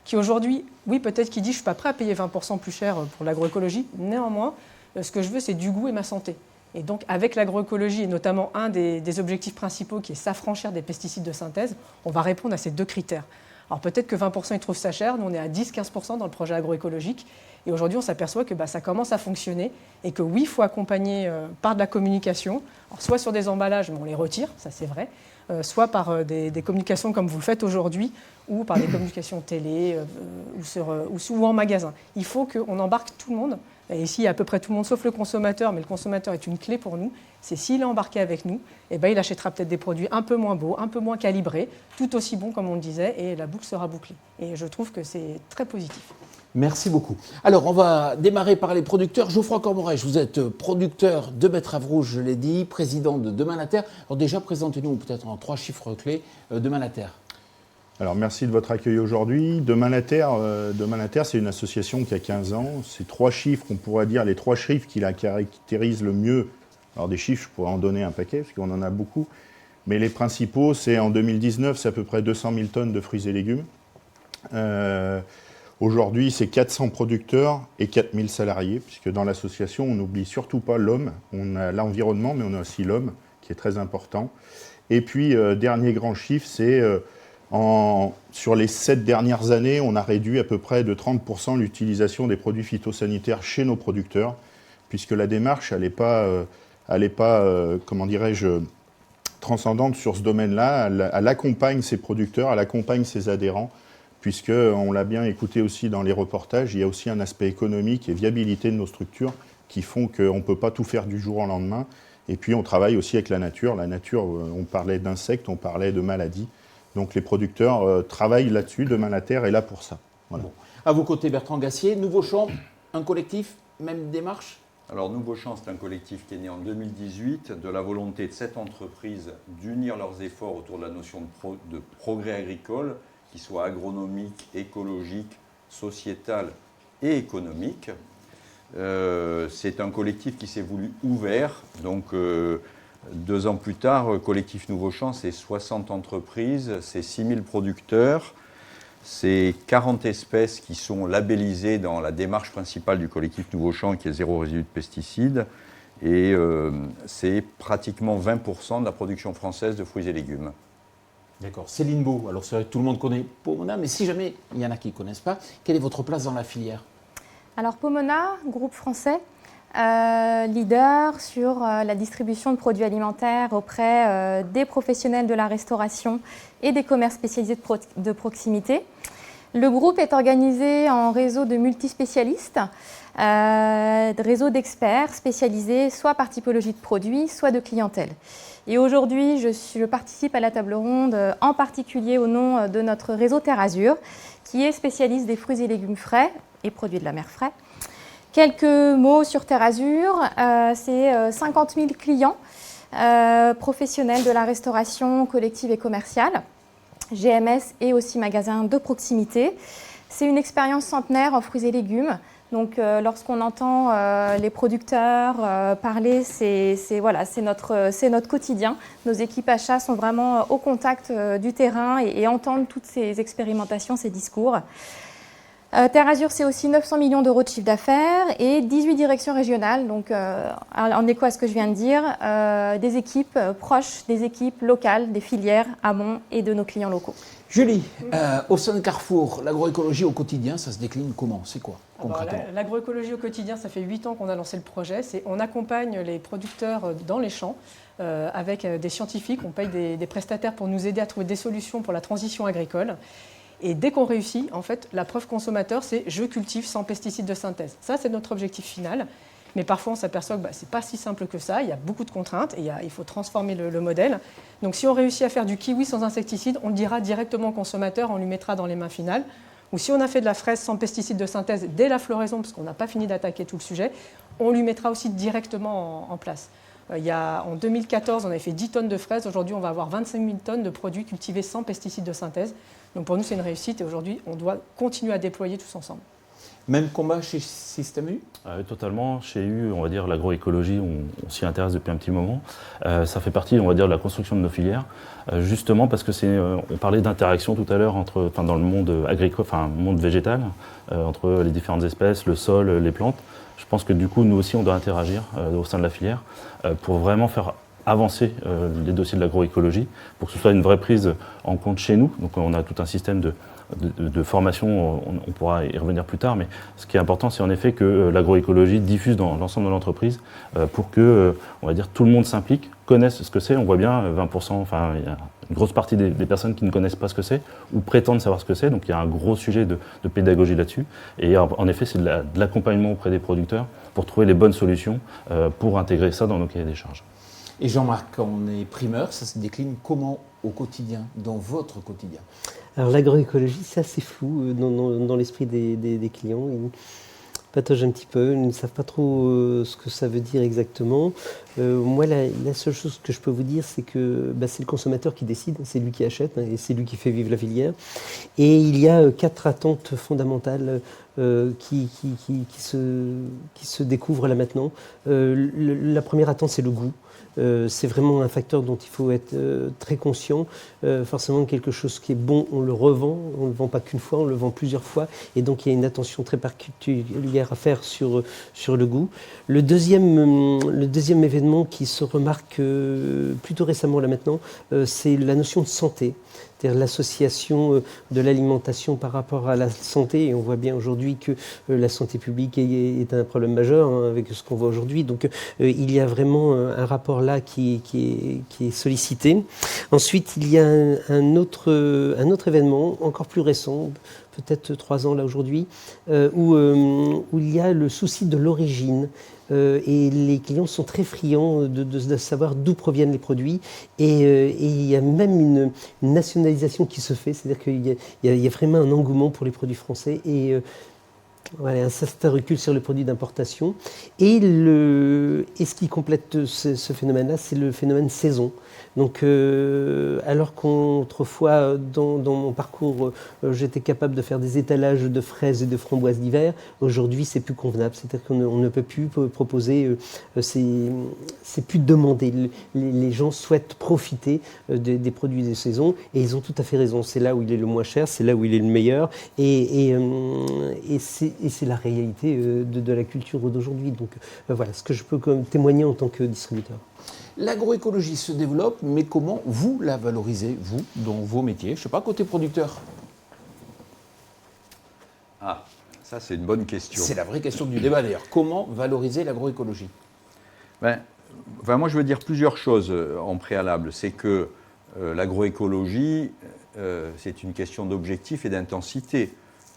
Qui aujourd'hui, oui, peut-être qu'il dit « je ne suis pas prêt à payer 20% plus cher pour l'agroécologie ». Néanmoins, ce que je veux, c'est du goût et ma santé. Et donc, avec l'agroécologie, et notamment un des objectifs principaux qui est s'affranchir des pesticides de synthèse, on va répondre à ces deux critères. Alors peut-être que 20% ils trouvent ça cher, nous on est à 10-15% dans le projet agroécologique. Et aujourd'hui on s'aperçoit que ça commence à fonctionner et que oui, il faut accompagner par de la communication, alors, soit sur des emballages, mais on les retire, ça c'est vrai, soit par des communications comme vous le faites aujourd'hui, ou par des communications télé ou en magasin. Il faut qu'on embarque tout le monde. Et ici, il y a à peu près tout le monde, sauf le consommateur, mais le consommateur est une clé pour nous. C'est s'il est embarqué avec nous, il achètera peut-être des produits un peu moins beaux, un peu moins calibrés, tout aussi bons comme on le disait, et la boucle sera bouclée. Et je trouve que c'est très positif. Merci beaucoup. Alors, on va démarrer par les producteurs. Geoffroy Cormorèche, vous êtes producteur de betteraves rouges, je l'ai dit, président de Demain la Terre. Alors déjà, présentez-nous peut-être en 3 chiffres clés Demain la Terre. Alors merci de votre accueil aujourd'hui. Demain la Terre, c'est une association qui a 15 ans. C'est 3 chiffres, on pourrait dire les 3 chiffres qui la caractérisent le mieux. Alors des chiffres, je pourrais en donner un paquet, parce qu'on en a beaucoup. Mais les principaux, c'est en 2019, c'est à peu près 200 000 tonnes de fruits et légumes. Aujourd'hui, c'est 400 producteurs et 4000 salariés, puisque dans l'association, on n'oublie surtout pas l'homme. On a l'environnement, mais on a aussi l'homme, qui est très important. Et puis, dernier grand chiffre, c'est... sur les 7 dernières années, on a réduit à peu près de 30% l'utilisation des produits phytosanitaires chez nos producteurs, puisque la démarche, elle n'est pas comment dirais-je, transcendante sur ce domaine-là. Elle accompagne ses producteurs, elle accompagne ses adhérents, puisqu'on l'a bien écouté aussi dans les reportages, il y a aussi un aspect économique et viabilité de nos structures qui font qu'on ne peut pas tout faire du jour au lendemain. Et puis, on travaille aussi avec la nature. La nature, on parlait d'insectes, on parlait de maladies. Donc les producteurs travaillent là-dessus, Demain la Terre est là pour ça. Voilà. Bon. À vos côtés, Bertrand Gassier, Nouveau Champ, un collectif, même démarche? Alors Nouveau Champ, c'est un collectif qui est né en 2018 de la volonté de 7 entreprises d'unir leurs efforts autour de la notion de progrès agricole, qui soit agronomique, écologique, sociétal et économique. C'est un collectif qui s'est voulu ouvert, donc 2 ans plus tard, collectif Nouveau Champ, c'est 60 entreprises, c'est 6000 producteurs, c'est 40 espèces qui sont labellisées dans la démarche principale du collectif Nouveau Champ, qui est 0 résidu de pesticides, et c'est pratiquement 20% de la production française de fruits et légumes. D'accord. Céline Beau, alors c'est vrai que tout le monde connaît Pomona, mais si jamais il y en a qui ne connaissent pas, quelle est votre place dans la filière? Alors Pomona, groupe français, leader sur la distribution de produits alimentaires auprès des professionnels de la restauration et des commerces spécialisés de proximité. Le groupe est organisé en réseau de multispécialistes, réseau d'experts spécialisés soit par typologie de produits, soit de clientèle. Et aujourd'hui, je participe à la table ronde en particulier au nom de notre réseau Terre Azur, qui est spécialiste des fruits et légumes frais et produits de la mer frais. Quelques mots sur Terre Azur, c'est 50 000 clients professionnels de la restauration collective et commerciale, GMS et aussi magasins de proximité. C'est une expérience centenaire en fruits et légumes. Donc lorsqu'on entend les producteurs parler, c'est notre quotidien. Nos équipes achats sont vraiment au contact du terrain et entendent toutes ces expérimentations, ces discours. Terre Azur, c'est aussi 900 millions d'euros de chiffre d'affaires et 18 directions régionales. Donc, en écho à ce que je viens de dire, des équipes proches, des équipes locales, des filières amont et de nos clients locaux. Julie, au sein de Carrefour, l'agroécologie au quotidien, ça se décline comment? C'est quoi concrètement? L'agroécologie au quotidien, ça fait 8 ans qu'on a lancé le projet. On accompagne les producteurs dans les champs avec des scientifiques. On paye des prestataires pour nous aider à trouver des solutions pour la transition agricole. Et dès qu'on réussit, en fait, la preuve consommateur, c'est je cultive sans pesticides de synthèse. Ça, c'est notre objectif final. Mais parfois, on s'aperçoit que ce n'est pas si simple que ça. Il y a beaucoup de contraintes et il faut transformer le modèle. Donc, si on réussit à faire du kiwi sans insecticides, on le dira directement au consommateur, on lui mettra dans les mains finales. Ou si on a fait de la fraise sans pesticides de synthèse dès la floraison, parce qu'on n'a pas fini d'attaquer tout le sujet, on lui mettra aussi directement en place. En 2014, on avait fait 10 tonnes de fraises. Aujourd'hui, on va avoir 25 000 tonnes de produits cultivés sans pesticides de synthèse. Donc pour nous, c'est une réussite et aujourd'hui, on doit continuer à déployer tous ensemble. Même combat chez Système U? Totalement. Chez U, on va dire l'agroécologie, on s'y intéresse depuis un petit moment. Ça fait partie, on va dire, de la construction de nos filières, justement parce que on parlait d'interaction tout à l'heure dans le monde agricole, monde végétal, entre les différentes espèces, le sol, les plantes. Je pense que du coup, nous aussi, on doit interagir au sein de la filière pour vraiment faire avancer les dossiers de l'agroécologie pour que ce soit une vraie prise en compte chez nous. Donc on a tout un système de formation, on pourra y revenir plus tard, mais ce qui est important, c'est en effet que l'agroécologie diffuse dans l'ensemble de l'entreprise pour que, on va dire, tout le monde s'implique, connaisse ce que c'est. On voit bien 20%, enfin, il y a une grosse partie des personnes qui ne connaissent pas ce que c'est ou prétendent savoir ce que c'est, donc il y a un gros sujet de pédagogie là-dessus. Et en effet, c'est de l'accompagnement auprès des producteurs pour trouver les bonnes solutions pour intégrer ça dans nos cahiers des charges. Et Jean-Marc, on est primeur, ça se décline comment au quotidien, dans votre quotidien? Alors l'agroécologie, c'est assez flou dans l'esprit des clients. Ils pataugent un petit peu, ils ne savent pas trop ce que ça veut dire exactement. Moi, la seule chose que je peux vous dire, c'est que c'est le consommateur qui décide, c'est lui qui achète et c'est lui qui fait vivre la filière. Et il y a 4 attentes fondamentales qui se découvrent là maintenant. La première attente, c'est le goût. C'est vraiment un facteur dont il faut être très conscient. Forcément, quelque chose qui est bon, on le revend. On ne le vend pas qu'une fois, on le vend plusieurs fois. Et donc, il y a une attention très particulière à faire sur le goût. Le deuxième événement qui se remarque plutôt récemment là maintenant, c'est la notion de santé. C'est-à-dire l'association de l'alimentation par rapport à la santé. Et on voit bien aujourd'hui que la santé publique est un problème majeur avec ce qu'on voit aujourd'hui. Donc il y a vraiment un rapport là qui est sollicité. Ensuite, il y a un autre événement encore plus récent, peut-être 3 ans là aujourd'hui, où il y a le souci de l'origine. Et les clients sont très friands de savoir d'où proviennent les produits. Et il y a même une nationalisation qui se fait, c'est-à-dire qu'il y a vraiment un engouement pour les produits français et voilà, un certain recul sur les produits d'importation. Et ce qui complète ce phénomène-là, c'est le phénomène saison. Donc, alors qu'autrefois, dans mon parcours, j'étais capable de faire des étalages de fraises et de framboises d'hiver, aujourd'hui, c'est plus convenable. C'est-à-dire qu'on ne peut plus proposer, c'est plus demandé. Les gens souhaitent profiter des produits de saison et ils ont tout à fait raison. C'est là où il est le moins cher, c'est là où il est le meilleur et c'est la réalité de la culture d'aujourd'hui. Donc, voilà ce que je peux témoigner en tant que distributeur. L'agroécologie se développe, mais comment vous la valorisez, vous, dans vos métiers? Je ne sais pas, côté producteur. Ah, ça c'est une bonne question. C'est la vraie question du débat d'ailleurs. Comment valoriser l'agroécologie? Moi je veux dire plusieurs choses en préalable. C'est que l'agroécologie, c'est une question d'objectif et d'intensité.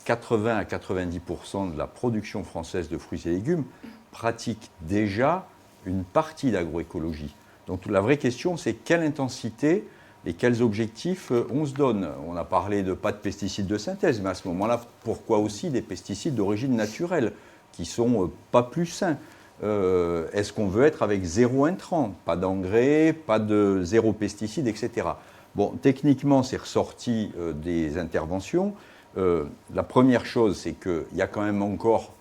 80 à 90% de la production française de fruits et légumes pratique déjà une partie d'agroécologie. Donc la vraie question, c'est quelle intensité et quels objectifs on se donne. On a parlé de pas de pesticides de synthèse, mais à ce moment-là, pourquoi aussi des pesticides d'origine naturelle qui sont pas plus sains? Est-ce qu'on veut être avec 0 intrant, pas d'engrais, pas de 0 pesticides, etc. Bon, techniquement, c'est ressorti des interventions. La première chose, c'est qu'il y a quand même encore,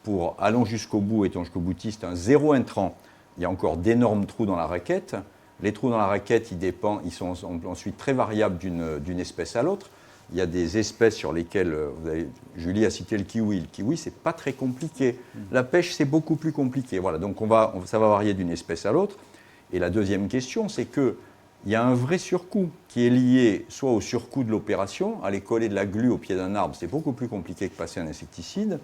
pour allons jusqu'au bout, étant jusqu'au boutiste, un 0 intrant. Il y a encore d'énormes trous dans la raquette. Les trous dans la raquette, ils sont ensuite très variables d'une espèce à l'autre. Il y a des espèces sur lesquelles, Julie a cité le kiwi. Le kiwi, c'est pas très compliqué. La pêche, c'est beaucoup plus compliqué. Voilà, donc ça va varier d'une espèce à l'autre. Et la deuxième question, c'est qu'il y a un vrai surcoût qui est lié soit au surcoût de l'opération, aller coller de la glu au pied d'un arbre, c'est beaucoup plus compliqué que passer un insecticide,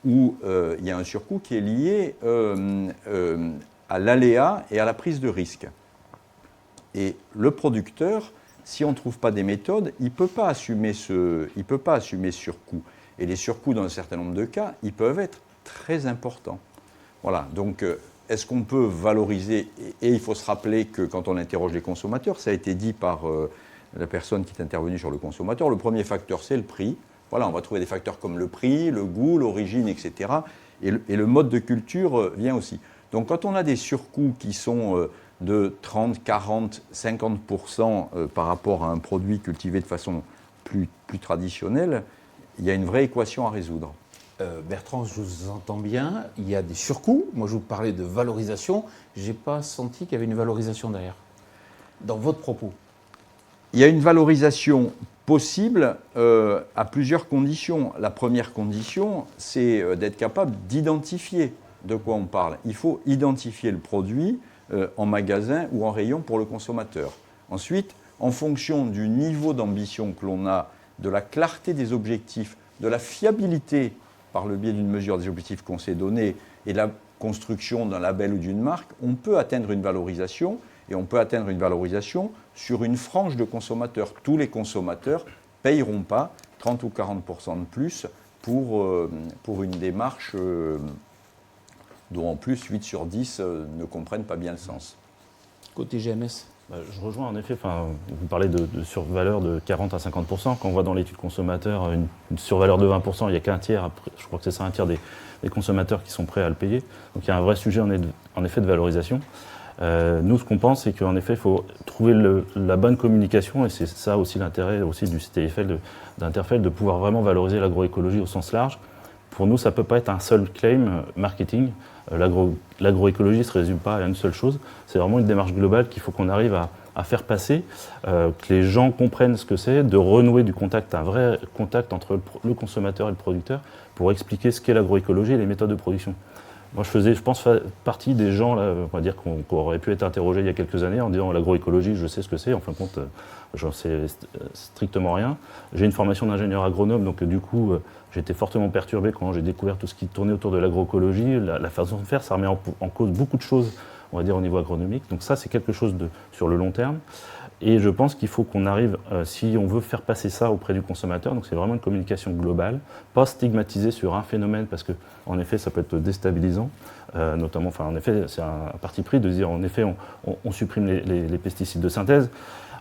ou il y a un surcoût qui est lié à l'aléa et à la prise de risque. Et le producteur, si on ne trouve pas des méthodes, il ne peut pas assumer ce surcoût. Et les surcoûts, dans un certain nombre de cas, ils peuvent être très importants. Voilà, donc est-ce qu'on peut valoriser, et il faut se rappeler que quand on interroge les consommateurs, ça a été dit par la personne qui est intervenue sur le consommateur, le premier facteur, c'est le prix. Voilà, on va trouver des facteurs comme le prix, le goût, l'origine, etc. Et le mode de culture vient aussi. Donc quand on a des surcoûts qui sont de 30, 40, 50% par rapport à un produit cultivé de façon plus traditionnelle, il y a une vraie équation à résoudre. Bertrand, je vous entends bien, il y a des surcoûts. Moi, je vous parlais de valorisation. Je n'ai pas senti qu'il y avait une valorisation derrière, dans votre propos. Il y a une valorisation possible à plusieurs conditions. La première condition, c'est d'être capable d'identifier de quoi on parle. Il faut identifier le produit en magasin ou en rayon pour le consommateur. Ensuite, en fonction du niveau d'ambition que l'on a, de la clarté des objectifs, de la fiabilité par le biais d'une mesure des objectifs qu'on s'est donnés et de la construction d'un label ou d'une marque, on peut atteindre une valorisation, et on peut atteindre une valorisation sur une frange de consommateurs. Tous les consommateurs ne payeront pas 30 ou 40% de plus pour une démarche dont en plus 8 sur 10 ne comprennent pas bien le sens. Côté GMS, je rejoins en effet, vous parlez de survaleur de 40 à 50%. Quand on voit dans l'étude consommateur une survaleur de 20%, il n'y a qu'un tiers, je crois que c'est ça, un tiers des consommateurs qui sont prêts à le payer. Donc il y a un vrai sujet en effet de valorisation. Nous, ce qu'on pense, c'est qu'en effet, il faut trouver la bonne communication, et c'est ça aussi l'intérêt aussi du CTIFL, d'Interfel, de pouvoir vraiment valoriser l'agroécologie au sens large. Pour nous, ça ne peut pas être un seul claim marketing. L'agroécologie ne se résume pas à une seule chose. C'est vraiment une démarche globale qu'il faut qu'on arrive à faire passer, que les gens comprennent ce que c'est, de renouer du contact, un vrai contact entre le consommateur et le producteur, pour expliquer ce qu'est l'agroécologie et les méthodes de production. Moi, je pense, partie des gens, là, on va dire, qu'on aurait pu être interrogés il y a quelques années en disant l'agroécologie, je sais ce que c'est. En fin de compte, j'en sais strictement rien. J'ai une formation d'ingénieur agronome, donc du coup, j'ai été fortement perturbé quand j'ai découvert tout ce qui tournait autour de l'agroécologie. La façon de faire, ça remet en cause beaucoup de choses, on va dire, au niveau agronomique. Donc ça, c'est quelque chose sur le long terme. Et je pense qu'il faut qu'on arrive, si on veut faire passer ça auprès du consommateur, donc c'est vraiment une communication globale, pas stigmatisée sur un phénomène, parce qu'en effet, ça peut être déstabilisant, notamment, en effet, c'est un parti pris de dire, en effet, on supprime les pesticides de synthèse.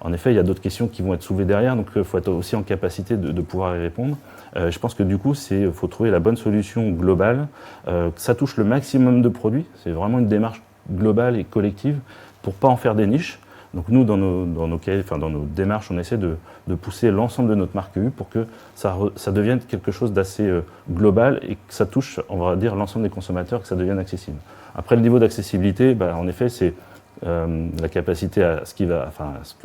En effet, il y a d'autres questions qui vont être soulevées derrière, donc il faut être aussi en capacité de pouvoir y répondre. Je pense que du coup, il faut trouver la bonne solution globale, que ça touche le maximum de produits, c'est vraiment une démarche globale et collective, pour ne pas en faire des niches. Donc nous, dans nos démarches, on essaie de pousser l'ensemble de notre marque EU pour que ça devienne quelque chose d'assez global et que ça touche, on va dire, l'ensemble des consommateurs, que ça devienne accessible. Après, le niveau d'accessibilité, en effet, c'est la capacité à ce que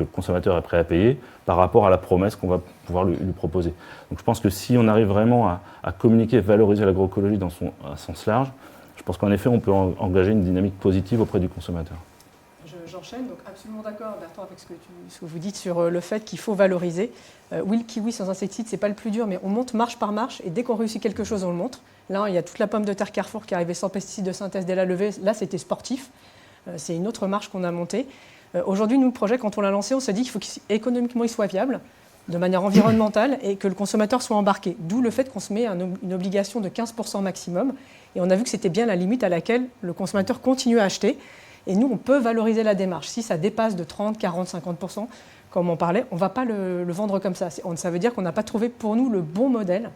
le consommateur est prêt à payer par rapport à la promesse qu'on va pouvoir lui proposer. Donc je pense que si on arrive vraiment à communiquer et valoriser l'agroécologie dans son sens large, je pense qu'en effet, on peut engager une dynamique positive auprès du consommateur. J'enchaîne, donc absolument d'accord, Bertrand, avec ce que vous dites sur le fait qu'il faut valoriser. Oui, le kiwi sans insecticide, c'est pas le plus dur, mais on monte marche par marche, et dès qu'on réussit quelque chose, on le montre. Là, il y a toute la pomme de terre Carrefour qui arrivait sans pesticides de synthèse dès la levée. Là, c'était sportif. C'est une autre marche qu'on a montée. Aujourd'hui, nous, le projet, quand on l'a lancé, on s'est dit qu'il faut qu'économiquement, il soit viable, de manière environnementale, et que le consommateur soit embarqué. D'où le fait qu'on se met une obligation de 15% maximum. Et on a vu que c'était bien la limite à laquelle le consommateur continue à acheter. Et nous, on peut valoriser la démarche. Si ça dépasse de 30, 40, 50%, comme on parlait, on ne va pas le vendre comme ça. Ça veut dire qu'on n'a pas trouvé pour nous le bon modèle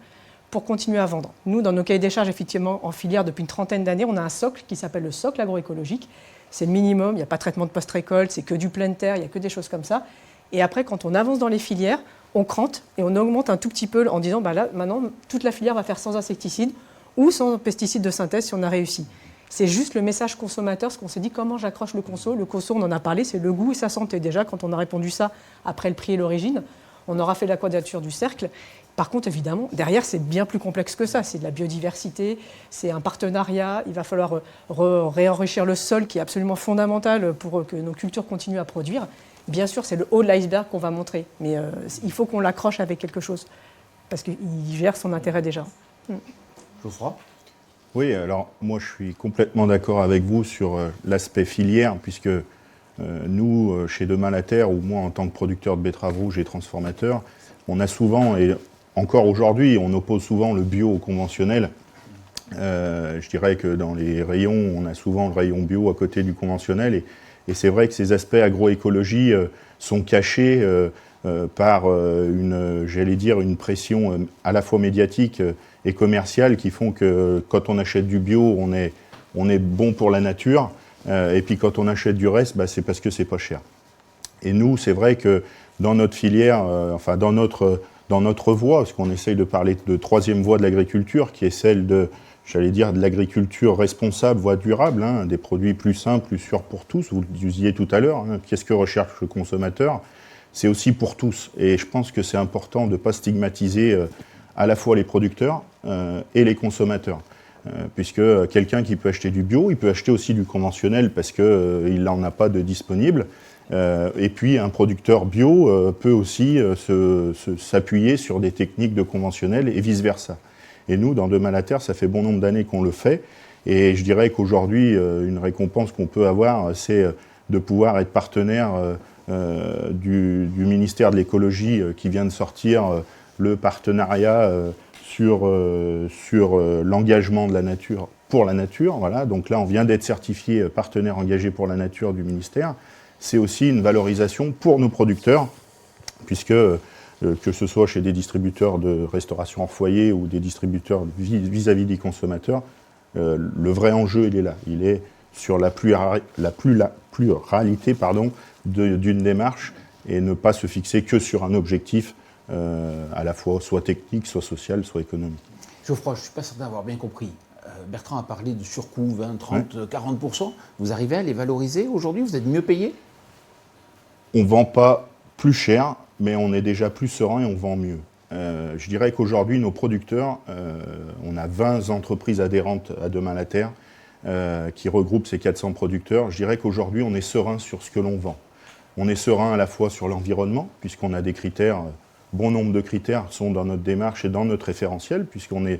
pour continuer à vendre. Nous, dans nos cahiers des charges, effectivement, en filière, depuis une trentaine d'années, on a un socle qui s'appelle le socle agroécologique. C'est le minimum, il n'y a pas de traitement de post-récolte, c'est que du plein terre, il n'y a que des choses comme ça. Et après, quand on avance dans les filières, on crante et on augmente un tout petit peu en disant, là, maintenant, toute la filière va faire sans insecticides ou sans pesticides de synthèse si on a réussi. C'est juste le message consommateur, ce qu'on s'est dit, comment j'accroche le conso. Le conso, on en a parlé, c'est le goût et sa santé. Déjà, quand on a répondu ça après le prix et l'origine, on aura fait la quadrature du cercle. Par contre, évidemment, derrière, c'est bien plus complexe que ça. C'est de la biodiversité, c'est un partenariat. Il va falloir réenrichir le sol, qui est absolument fondamental pour que nos cultures continuent à produire. Bien sûr, c'est le haut de l'iceberg qu'on va montrer, mais il faut qu'on l'accroche avec quelque chose, parce qu'il gère son intérêt déjà. Geoffroy ? Oui, alors moi je suis complètement d'accord avec vous sur l'aspect filière, puisque nous, chez Demain la Terre, ou moi en tant que producteur de betteraves rouges et transformateur, on a souvent, et encore aujourd'hui, on oppose souvent le bio au conventionnel. Je dirais que dans les rayons, on a souvent le rayon bio à côté du conventionnel, et c'est vrai que ces aspects agroécologie sont cachés par une pression à la fois médiatique et commerciales qui font que quand on achète du bio, on est bon pour la nature, et puis quand on achète du reste, c'est parce que c'est pas cher. Et nous, c'est vrai que dans notre filière, dans notre voie, parce qu'on essaye de parler de troisième voie de l'agriculture, qui est celle de l'agriculture responsable, voie durable, des produits plus simples, plus sûrs pour tous. Vous le disiez tout à l'heure, qu'est-ce que recherche le consommateur ? C'est aussi pour tous. Et je pense que c'est important de ne pas stigmatiser à la fois les producteurs et les consommateurs. puisque quelqu'un qui peut acheter du bio, il peut acheter aussi du conventionnel parce qu'il n'en a pas de disponible. Et puis un producteur bio peut aussi s'appuyer sur des techniques de conventionnel et vice-versa. Et nous, dans Demain la Terre, ça fait bon nombre d'années qu'on le fait. Et je dirais qu'aujourd'hui, une récompense qu'on peut avoir, c'est de pouvoir être partenaire du ministère de l'écologie qui vient de sortir le partenariat sur l'engagement de la nature pour la nature. Voilà. Donc là, on vient d'être certifié partenaire engagé pour la nature du ministère. C'est aussi une valorisation pour nos producteurs, puisque que ce soit chez des distributeurs de restauration en foyer ou des distributeurs vis-à-vis des consommateurs, le vrai enjeu, il est là. Il est sur la pluralité d'une démarche et ne pas se fixer que sur un objectif à la fois soit technique, soit social, soit économique. Geoffroy, je ne suis pas certain d'avoir bien compris. Bertrand a parlé de surcoût 20, 30, 40%. Vous arrivez à les valoriser aujourd'hui? Vous êtes mieux payé? On ne vend pas plus cher, mais on est déjà plus serein et on vend mieux. Je dirais qu'aujourd'hui, nos producteurs, on a 20 entreprises adhérentes à Demain la Terre qui regroupent ces 400 producteurs. Je dirais qu'aujourd'hui, on est serein sur ce que l'on vend. On est serein à la fois sur l'environnement, puisqu'on a des critères, bon nombre de critères sont dans notre démarche et dans notre référentiel, puisqu'on est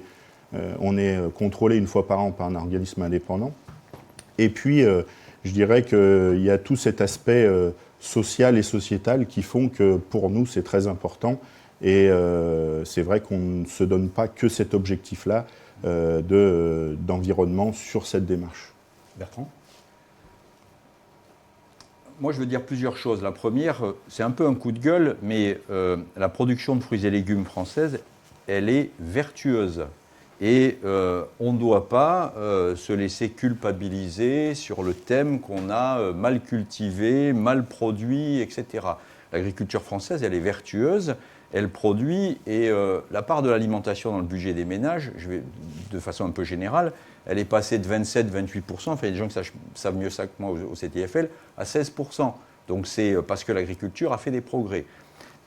contrôlé une fois par an par un organisme indépendant. Et puis, je dirais qu'il y a tout cet aspect social et sociétal qui font que pour nous, c'est très important. Et c'est vrai qu'on ne se donne pas que cet objectif-là d'environnement sur cette démarche. Bertrand ? Moi, je veux dire plusieurs choses. La première, c'est un peu un coup de gueule, mais la production de fruits et légumes française, elle est vertueuse. Et on ne doit pas se laisser culpabiliser sur le thème qu'on a mal cultivé, mal produit, etc. L'agriculture française, elle est vertueuse, elle produit, et la part de l'alimentation dans le budget des ménages, de façon un peu générale, elle est passée de 27-28%, enfin il y a des gens qui savent mieux ça que moi au CTFL, à 16%. Donc c'est parce que l'agriculture a fait des progrès.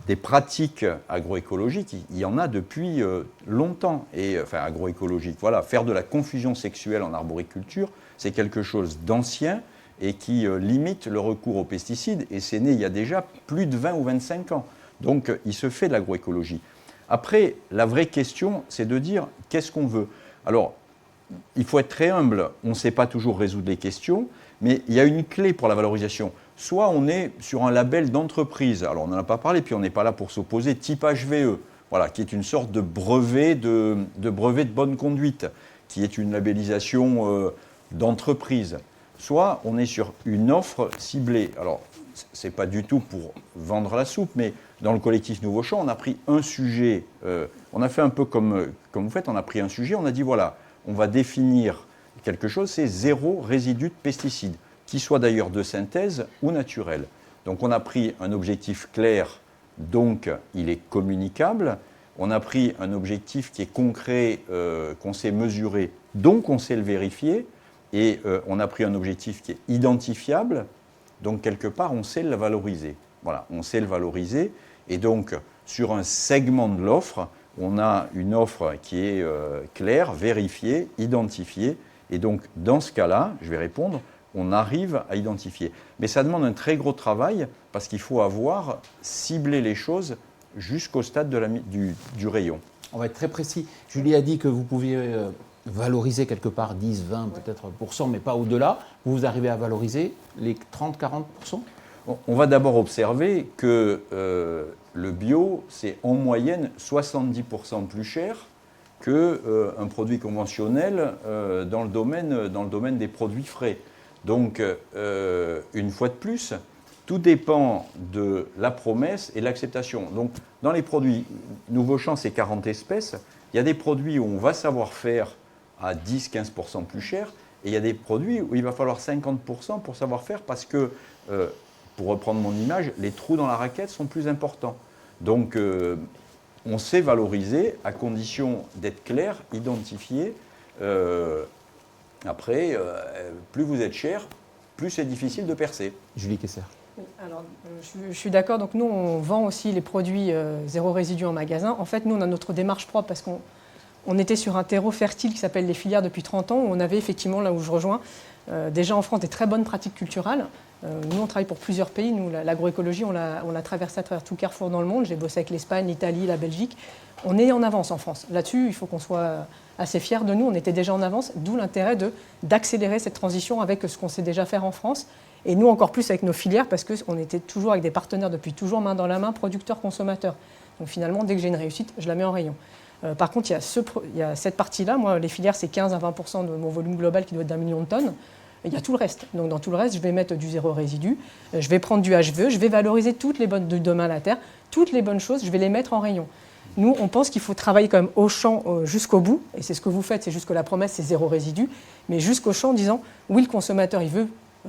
Des pratiques agroécologiques, il y en a depuis longtemps. Et, enfin, agroécologiques, voilà, faire de la confusion sexuelle en arboriculture, c'est quelque chose d'ancien et qui limite le recours aux pesticides. Et c'est né il y a déjà plus de 20 ou 25 ans. Donc, il se fait de l'agroécologie. Après, la vraie question, c'est de dire qu'est-ce qu'on veut. Alors, il faut être très humble. On ne sait pas toujours résoudre les questions, mais il y a une clé pour la valorisation. Soit on est sur un label d'entreprise, alors on n'en a pas parlé, puis on n'est pas là pour s'opposer, type HVE, voilà, qui est une sorte de brevet de bonne conduite, qui est une labellisation d'entreprise. Soit on est sur une offre ciblée. Alors, ce n'est pas du tout pour vendre la soupe, mais dans le collectif Nouveau Champ, on a pris un sujet, on a fait un peu comme vous faites, on a pris un sujet, on a dit voilà, on va définir quelque chose, c'est 0 résidu de pesticides, qui soit d'ailleurs de synthèse ou naturel. Donc on a pris un objectif clair, donc il est communicable. On a pris un objectif qui est concret, qu'on sait mesurer, donc on sait le vérifier. Et on a pris un objectif qui est identifiable, donc quelque part on sait le valoriser. Voilà, on sait le valoriser. Et donc sur un segment de l'offre, on a une offre qui est claire, vérifiée, identifiée. Et donc dans ce cas-là, je vais répondre, on arrive à identifier. Mais ça demande un très gros travail parce qu'il faut avoir ciblé les choses jusqu'au stade du rayon. On va être très précis. Julie a dit que vous pouviez valoriser quelque part 10, 20, peut-être %, mais pas au-delà. Vous arrivez à valoriser les 30, 40%? On va d'abord observer que le bio, c'est en moyenne 70% plus cher qu'un produit conventionnel dans le domaine des produits frais. Donc, une fois de plus, tout dépend de la promesse et de l'acceptation. Donc, dans les produits, Nouveau Champ, c'est 40 espèces. Il y a des produits où on va savoir faire à 10-15% plus cher, et il y a des produits où il va falloir 50% pour savoir faire parce que, pour reprendre mon image, les trous dans la raquette sont plus importants. Donc, on sait valoriser à condition d'être clair, identifié. Après, plus vous êtes cher, plus c'est difficile de percer. Julie Kessler. Alors, je suis d'accord. Donc, nous, on vend aussi les produits zéro résidu en magasin. En fait, nous, on a notre démarche propre parce qu'on On était sur un terreau fertile qui s'appelle les filières depuis 30 ans, où on avait effectivement, là où je rejoins, déjà en France des très bonnes pratiques culturales. Nous, on travaille pour plusieurs pays. Nous, l'agroécologie, on l'a traversé à travers tout Carrefour dans le monde. J'ai bossé avec l'Espagne, l'Italie, la Belgique. On est en avance en France. Là-dessus, il faut qu'on soit assez fiers de nous. On était déjà en avance, d'où l'intérêt d'accélérer cette transition avec ce qu'on sait déjà faire en France. Et nous, encore plus avec nos filières, parce qu'on était toujours avec des partenaires depuis toujours main dans la main, producteurs, consommateurs. Donc finalement, dès que j'ai une réussite, je la mets en rayon. Par contre, il y a cette partie-là. Moi, les filières, c'est 15 à 20% de mon volume global qui doit être d'1 million de tonnes. Il y a tout le reste. Donc dans tout le reste, je vais mettre du zéro résidu, je vais prendre du HVE, je vais valoriser toutes les bonnes de demain la terre, toutes les bonnes choses, je vais les mettre en rayon. Nous, on pense qu'il faut travailler quand même au champ jusqu'au bout, et c'est ce que vous faites, c'est juste que la promesse, c'est zéro résidu, mais jusqu'au champ en disant, oui, le consommateur, il veut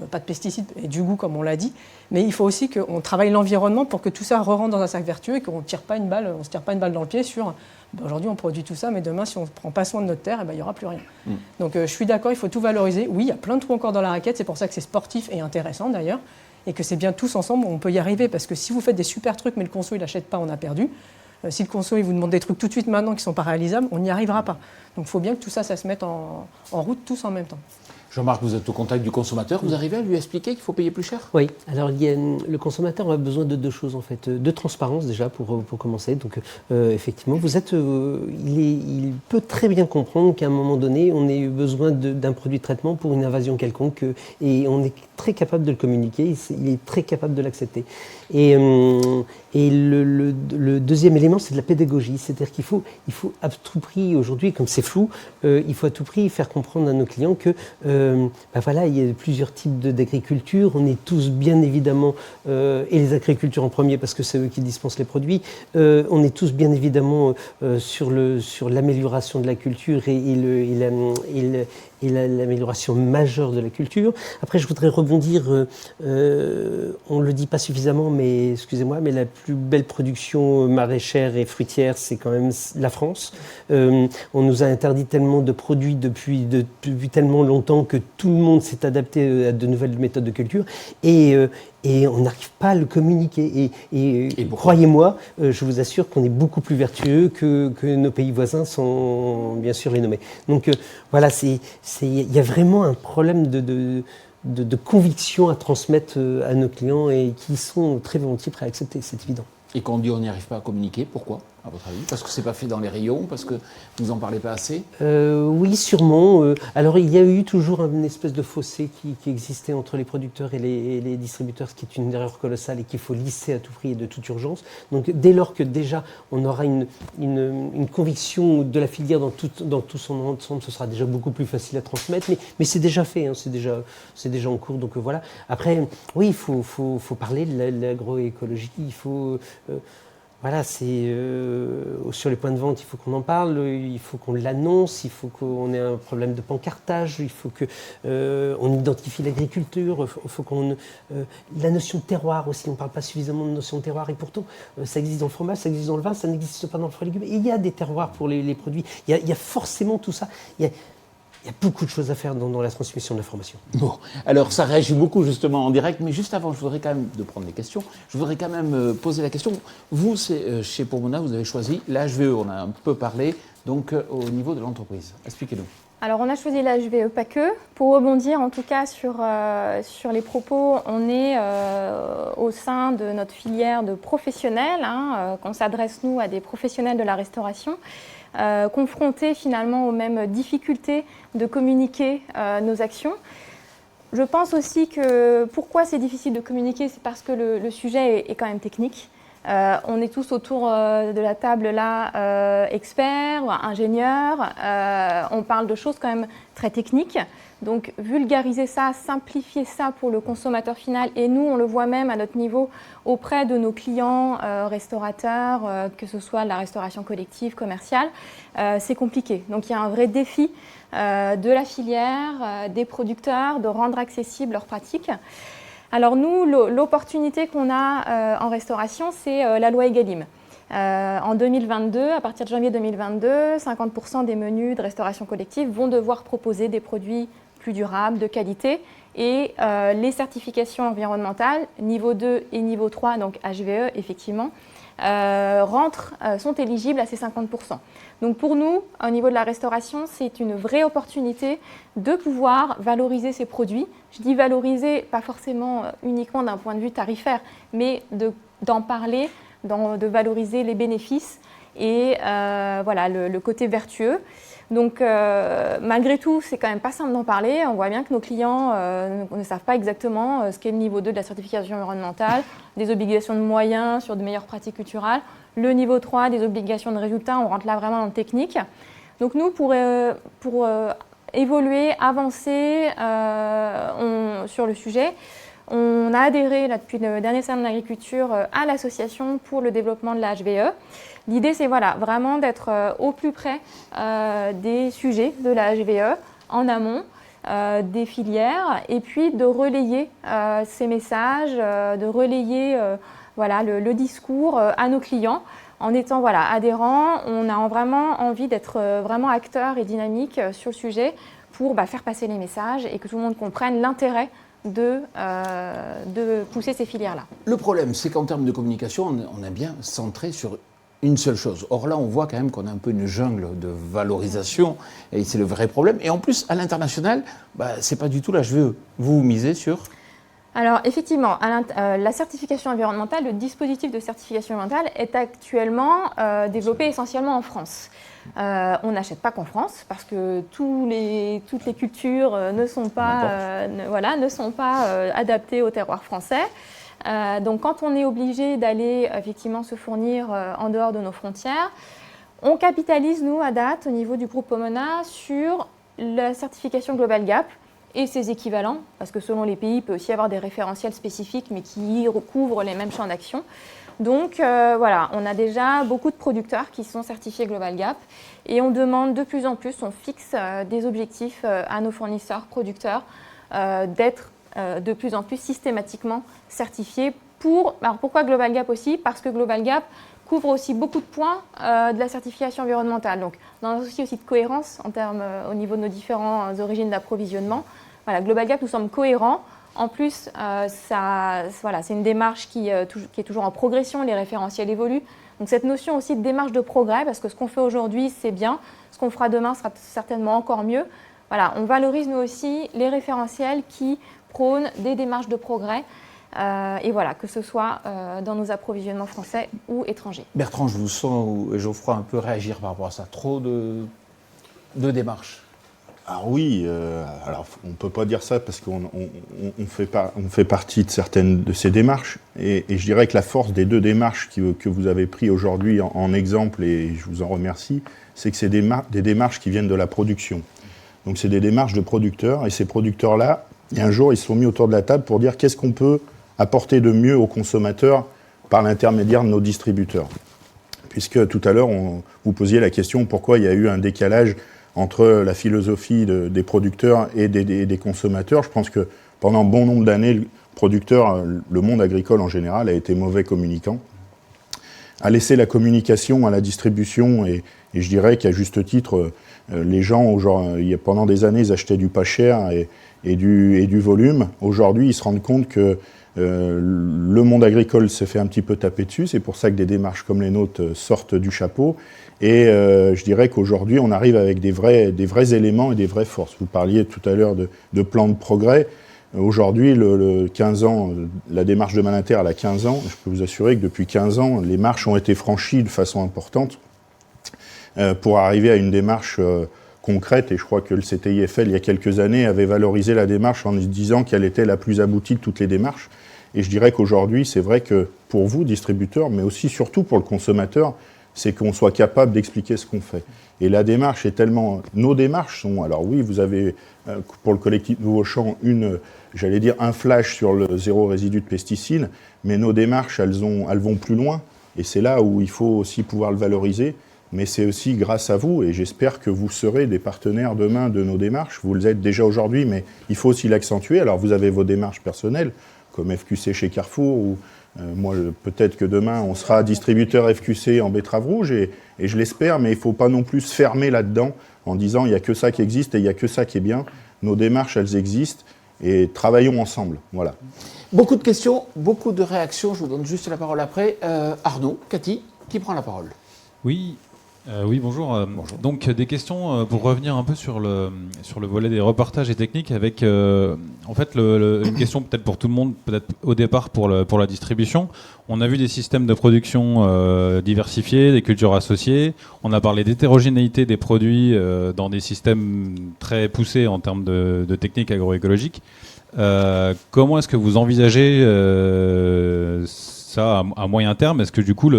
pas de pesticides et du goût, comme on l'a dit, mais il faut aussi qu'on travaille l'environnement pour que tout ça re-rentre dans un cercle vertueux et qu'on ne se tire pas une balle dans le pied sur aujourd'hui on produit tout ça, mais demain si on ne prend pas soin de notre terre, il n'y aura plus rien. Donc je suis d'accord, il faut tout valoriser. Oui, il y a plein de trous encore dans la raquette, c'est pour ça que c'est sportif et intéressant d'ailleurs, et que c'est bien tous ensemble, on peut y arriver, parce que si vous faites des super trucs mais le conso il n'achète pas, on a perdu. Si le conso il vous demande des trucs tout de suite maintenant qui ne sont pas réalisables, on n'y arrivera pas. Donc il faut bien que tout ça, ça se mette en route tous en même temps. Jean-Marc, vous êtes au contact du consommateur, vous arrivez à lui expliquer qu'il faut payer plus cher? Oui, alors le consommateur a besoin de deux choses en fait, de transparence déjà pour commencer. Donc effectivement, il peut très bien comprendre qu'à un moment donné, on ait besoin d'un produit de traitement pour une invasion quelconque et on est très capable de le communiquer, il est très capable de l'accepter. Et le deuxième élément, c'est de la pédagogie, c'est-à-dire qu'il faut à tout prix aujourd'hui, comme c'est flou, il faut à tout prix faire comprendre à nos clients que voilà, il y a plusieurs types d'agriculture, on est tous bien évidemment, et les agricultures en premier parce que c'est eux qui dispensent les produits, on est tous bien évidemment sur l'amélioration de la culture et l'amélioration majeure de la culture. Après, je voudrais rebondir, on ne le dit pas suffisamment, mais excusez-moi, mais la plus belle production maraîchère et fruitière, c'est quand même la France. On nous a interdit tellement de produits depuis tellement longtemps que tout le monde s'est adapté à de nouvelles méthodes de culture et on n'arrive pas à le communiquer. Et croyez-moi, je vous assure qu'on est beaucoup plus vertueux que nos pays voisins sans bien sûr les nommer. Donc voilà, il y a vraiment un problème de conviction à transmettre à nos clients et qui sont très volontiers prêts à accepter, c'est évident. Et quand on dit on n'y arrive pas à communiquer, pourquoi, à votre avis? Parce que c'est pas fait dans les rayons, parce que vous en parlez pas assez? Oui, sûrement. Alors il y a eu toujours une espèce de fossé qui existait entre les producteurs et les distributeurs, ce qui est une erreur colossale et qu'il faut lisser à tout prix et de toute urgence. Donc dès lors que déjà on aura une conviction de la filière dans tout son ensemble, ce sera déjà beaucoup plus facile à transmettre. Mais c'est déjà fait, hein, c'est déjà en cours. Donc voilà. Après, oui, il faut parler de l'agroécologie. Il faut voilà, sur les points de vente, il faut qu'on en parle, il faut qu'on l'annonce, il faut qu'on ait un problème de pancartage, il faut qu'on identifie l'agriculture, il faut la notion de terroir aussi, on ne parle pas suffisamment de notion de terroir, et pourtant, ça existe dans le fromage, ça existe dans le vin, ça n'existe pas dans le fruit et légumes. Et il y a des terroirs pour les produits, il y a forcément tout ça. Il y a beaucoup de choses à faire dans la transmission de l'information. Bon, alors ça réagit beaucoup justement en direct, mais juste avant, je voudrais quand même de prendre les questions, je voudrais quand même poser la question. Vous, chez Pomona, vous avez choisi l'HVE, on a un peu parlé, donc au niveau de l'entreprise. Expliquez-nous. Alors on a choisi l'HVE, pas que. Pour rebondir en tout cas sur les propos, on est au sein de notre filière de professionnels, qu'on s'adresse nous à des professionnels de la restauration, confrontés finalement aux mêmes difficultés de communiquer nos actions. Je pense aussi que pourquoi c'est difficile de communiquer, c'est parce que le sujet est quand même technique. On est tous autour de la table là, experts, ingénieurs, on parle de choses quand même très techniques. Donc vulgariser ça, simplifier ça pour le consommateur final, et nous on le voit même à notre niveau auprès de nos clients restaurateurs, que ce soit de la restauration collective, commerciale, c'est compliqué. Donc il y a un vrai défi de la filière, des producteurs, de rendre accessibles leurs pratiques. Alors nous, l'opportunité qu'on a en restauration, c'est la loi Egalim. En 2022, à partir de janvier 2022, 50% des menus de restauration collective vont devoir proposer des produits plus durables, de qualité, et les certifications environnementales, niveau 2 et niveau 3, donc HVE, effectivement, sont éligibles à ces 50%. Donc pour nous, au niveau de la restauration, c'est une vraie opportunité de pouvoir valoriser ces produits. Je dis valoriser, pas forcément uniquement d'un point de vue tarifaire, mais d'en parler, de valoriser les bénéfices et voilà, le côté vertueux. Donc malgré tout, c'est quand même pas simple d'en parler. On voit bien que nos clients ne savent pas exactement ce qu'est le niveau 2 de la certification environnementale, des obligations de moyens sur de meilleures pratiques culturales, le niveau 3 des obligations de résultats, on rentre là vraiment dans le technique. Donc nous, pour évoluer, avancer sur le sujet, on a adhéré là, depuis le dernier salon de l'agriculture à l'association pour le développement de la HVE. L'idée, c'est voilà, vraiment d'être au plus près des sujets de la HVE en amont, des filières, et puis de relayer ces messages, de relayer voilà, le discours à nos clients. En étant voilà, adhérents, on a vraiment envie d'être vraiment acteurs et dynamiques sur le sujet pour faire passer les messages et que tout le monde comprenne l'intérêt de pousser ces filières-là. Le problème, c'est qu'en termes de communication, on a bien centré sur une seule chose. Or là, on voit quand même qu'on a un peu une jungle de valorisation et c'est le vrai problème. Et en plus, à l'international, c'est pas du tout la HVE. Vous misez sur... Alors effectivement, la certification environnementale, le dispositif de certification environnementale est actuellement développé essentiellement en France. On n'achète pas qu'en France parce que toutes les cultures ne sont pas, adaptées au terroir français. Donc quand on est obligé d'aller effectivement se fournir en dehors de nos frontières, on capitalise, nous, à date, au niveau du groupe Pomona, sur la certification Global Gap et ses équivalents, parce que selon les pays, il peut aussi y avoir des référentiels spécifiques, mais qui recouvrent les mêmes champs d'action. Donc voilà, on a déjà beaucoup de producteurs qui sont certifiés Global Gap et on demande de plus en plus, on fixe des objectifs à nos fournisseurs, producteurs, d'être de plus en plus systématiquement certifiés. Alors pourquoi Global Gap aussi? Parce que Global Gap couvre aussi beaucoup de points de la certification environnementale. Donc dans un souci aussi de cohérence en termes, au niveau de nos différentes origines d'approvisionnement. Voilà, Global Gap, nous sommes cohérents. En plus, c'est une démarche qui est toujours en progression, les référentiels évoluent. Donc cette notion aussi de démarche de progrès, parce que ce qu'on fait aujourd'hui, c'est bien, ce qu'on fera demain sera certainement encore mieux. Voilà, on valorise nous aussi les référentiels qui prônent des démarches de progrès, et voilà, que ce soit dans nos approvisionnements français ou étrangers. Bertrand, je vous sens, et Geoffroy, un peu réagir par rapport à ça. Trop de démarches. Alors oui, alors on ne peut pas dire ça parce qu'on fait partie de certaines de ces démarches. Et je dirais que la force des deux démarches que vous avez prises aujourd'hui en exemple, et je vous en remercie, c'est que c'est des démarches qui viennent de la production. Donc c'est des démarches de producteurs. Et ces producteurs-là, il y a un jour, ils se sont mis autour de la table pour dire qu'est-ce qu'on peut apporter de mieux aux consommateurs par l'intermédiaire de nos distributeurs. Puisque tout à l'heure, vous posiez la question pourquoi il y a eu un décalage entre la philosophie des producteurs et des consommateurs. Je pense que pendant bon nombre d'années, le monde agricole en général a été mauvais communicant, a laissé la communication à la distribution et je dirais qu'à juste titre, les gens, pendant des années, ils achetaient du pas cher et du volume. Aujourd'hui, ils se rendent compte que le monde agricole se fait un petit peu taper dessus. C'est pour ça que des démarches comme les nôtres sortent du chapeau. Et je dirais qu'aujourd'hui, on arrive avec des vrais éléments et des vraies forces. Vous parliez tout à l'heure de plan de progrès. Aujourd'hui, le 15 ans, la démarche de Malinter, elle a 15 ans. Je peux vous assurer que depuis 15 ans, les marches ont été franchies de façon importante pour arriver à une démarche concrète. Et je crois que le CTIFL, il y a quelques années, avait valorisé la démarche en disant qu'elle était la plus aboutie de toutes les démarches. Et je dirais qu'aujourd'hui, c'est vrai que pour vous, distributeurs, mais aussi surtout pour le consommateur, c'est qu'on soit capable d'expliquer ce qu'on fait. Et la démarche est tellement... Nos démarches sont... Alors oui, vous avez, pour le collectif Nouveau Champ, un flash sur le zéro résidu de pesticides, mais nos démarches, elles vont plus loin. Et c'est là où il faut aussi pouvoir le valoriser. Mais c'est aussi grâce à vous, et j'espère que vous serez des partenaires demain de nos démarches. Vous le êtes déjà aujourd'hui, mais il faut aussi l'accentuer. Alors vous avez vos démarches personnelles, comme FQC chez Carrefour, ou moi peut-être que demain on sera distributeur FQC en betterave rouge, et je l'espère, mais il ne faut pas non plus se fermer là-dedans en disant il n'y a que ça qui existe et il n'y a que ça qui est bien. Nos démarches, elles existent, et travaillons ensemble. Voilà. Beaucoup de questions, beaucoup de réactions. Je vous donne juste la parole après. Arnaud, Cathy, qui prend la parole? Oui. Oui, bonjour. Donc des questions pour revenir un peu sur le volet des reportages et techniques avec en fait une question peut-être pour tout le monde, peut-être au départ pour la distribution. On a vu des systèmes de production diversifiés, des cultures associées. On a parlé d'hétérogénéité des produits dans des systèmes très poussés en termes de techniques agroécologiques. Comment est-ce que vous envisagez ça à moyen terme? Est-ce que du coup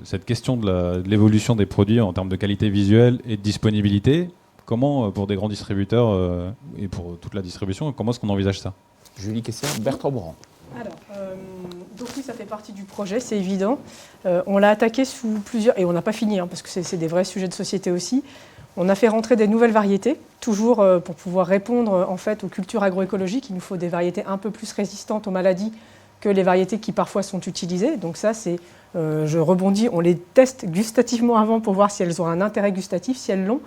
cette question de l'évolution des produits en termes de qualité visuelle et de disponibilité, comment pour des grands distributeurs et pour toute la distribution, comment est-ce qu'on envisage ça? Julie Kessler, Bertrand Morand. Alors, donc oui, ça fait partie du projet, c'est évident. On l'a attaqué sous plusieurs... Et on n'a pas fini, parce que c'est des vrais sujets de société aussi. On a fait rentrer des nouvelles variétés, toujours pour pouvoir répondre en fait aux cultures agroécologiques. Il nous faut des variétés un peu plus résistantes aux maladies que les variétés qui parfois sont utilisées. Donc ça, c'est, je rebondis, on les teste gustativement avant pour voir si elles ont un intérêt gustatif. Si elles l'ont,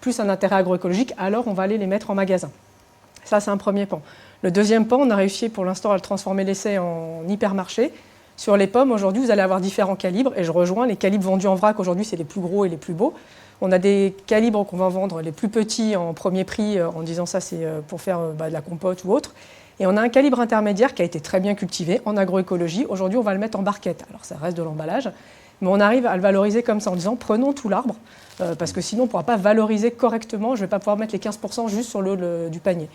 plus un intérêt agroécologique, alors on va aller les mettre en magasin. Ça, c'est un premier pan. Le deuxième pan, on a réussi pour l'instant à le transformer l'essai en hypermarché. Sur les pommes, aujourd'hui, vous allez avoir différents calibres. Et je rejoins, les calibres vendus en vrac, aujourd'hui, c'est les plus gros et les plus beaux. On a des calibres qu'on va vendre les plus petits en premier prix, en disant ça, c'est pour faire de la compote ou autre. Et on a un calibre intermédiaire qui a été très bien cultivé en agroécologie. Aujourd'hui, on va le mettre en barquette. Alors, ça reste de l'emballage, mais on arrive à le valoriser comme ça en disant prenons tout l'arbre, parce que sinon, on ne pourra pas valoriser correctement. Je ne vais pas pouvoir mettre les 15% juste sur le haut du panier.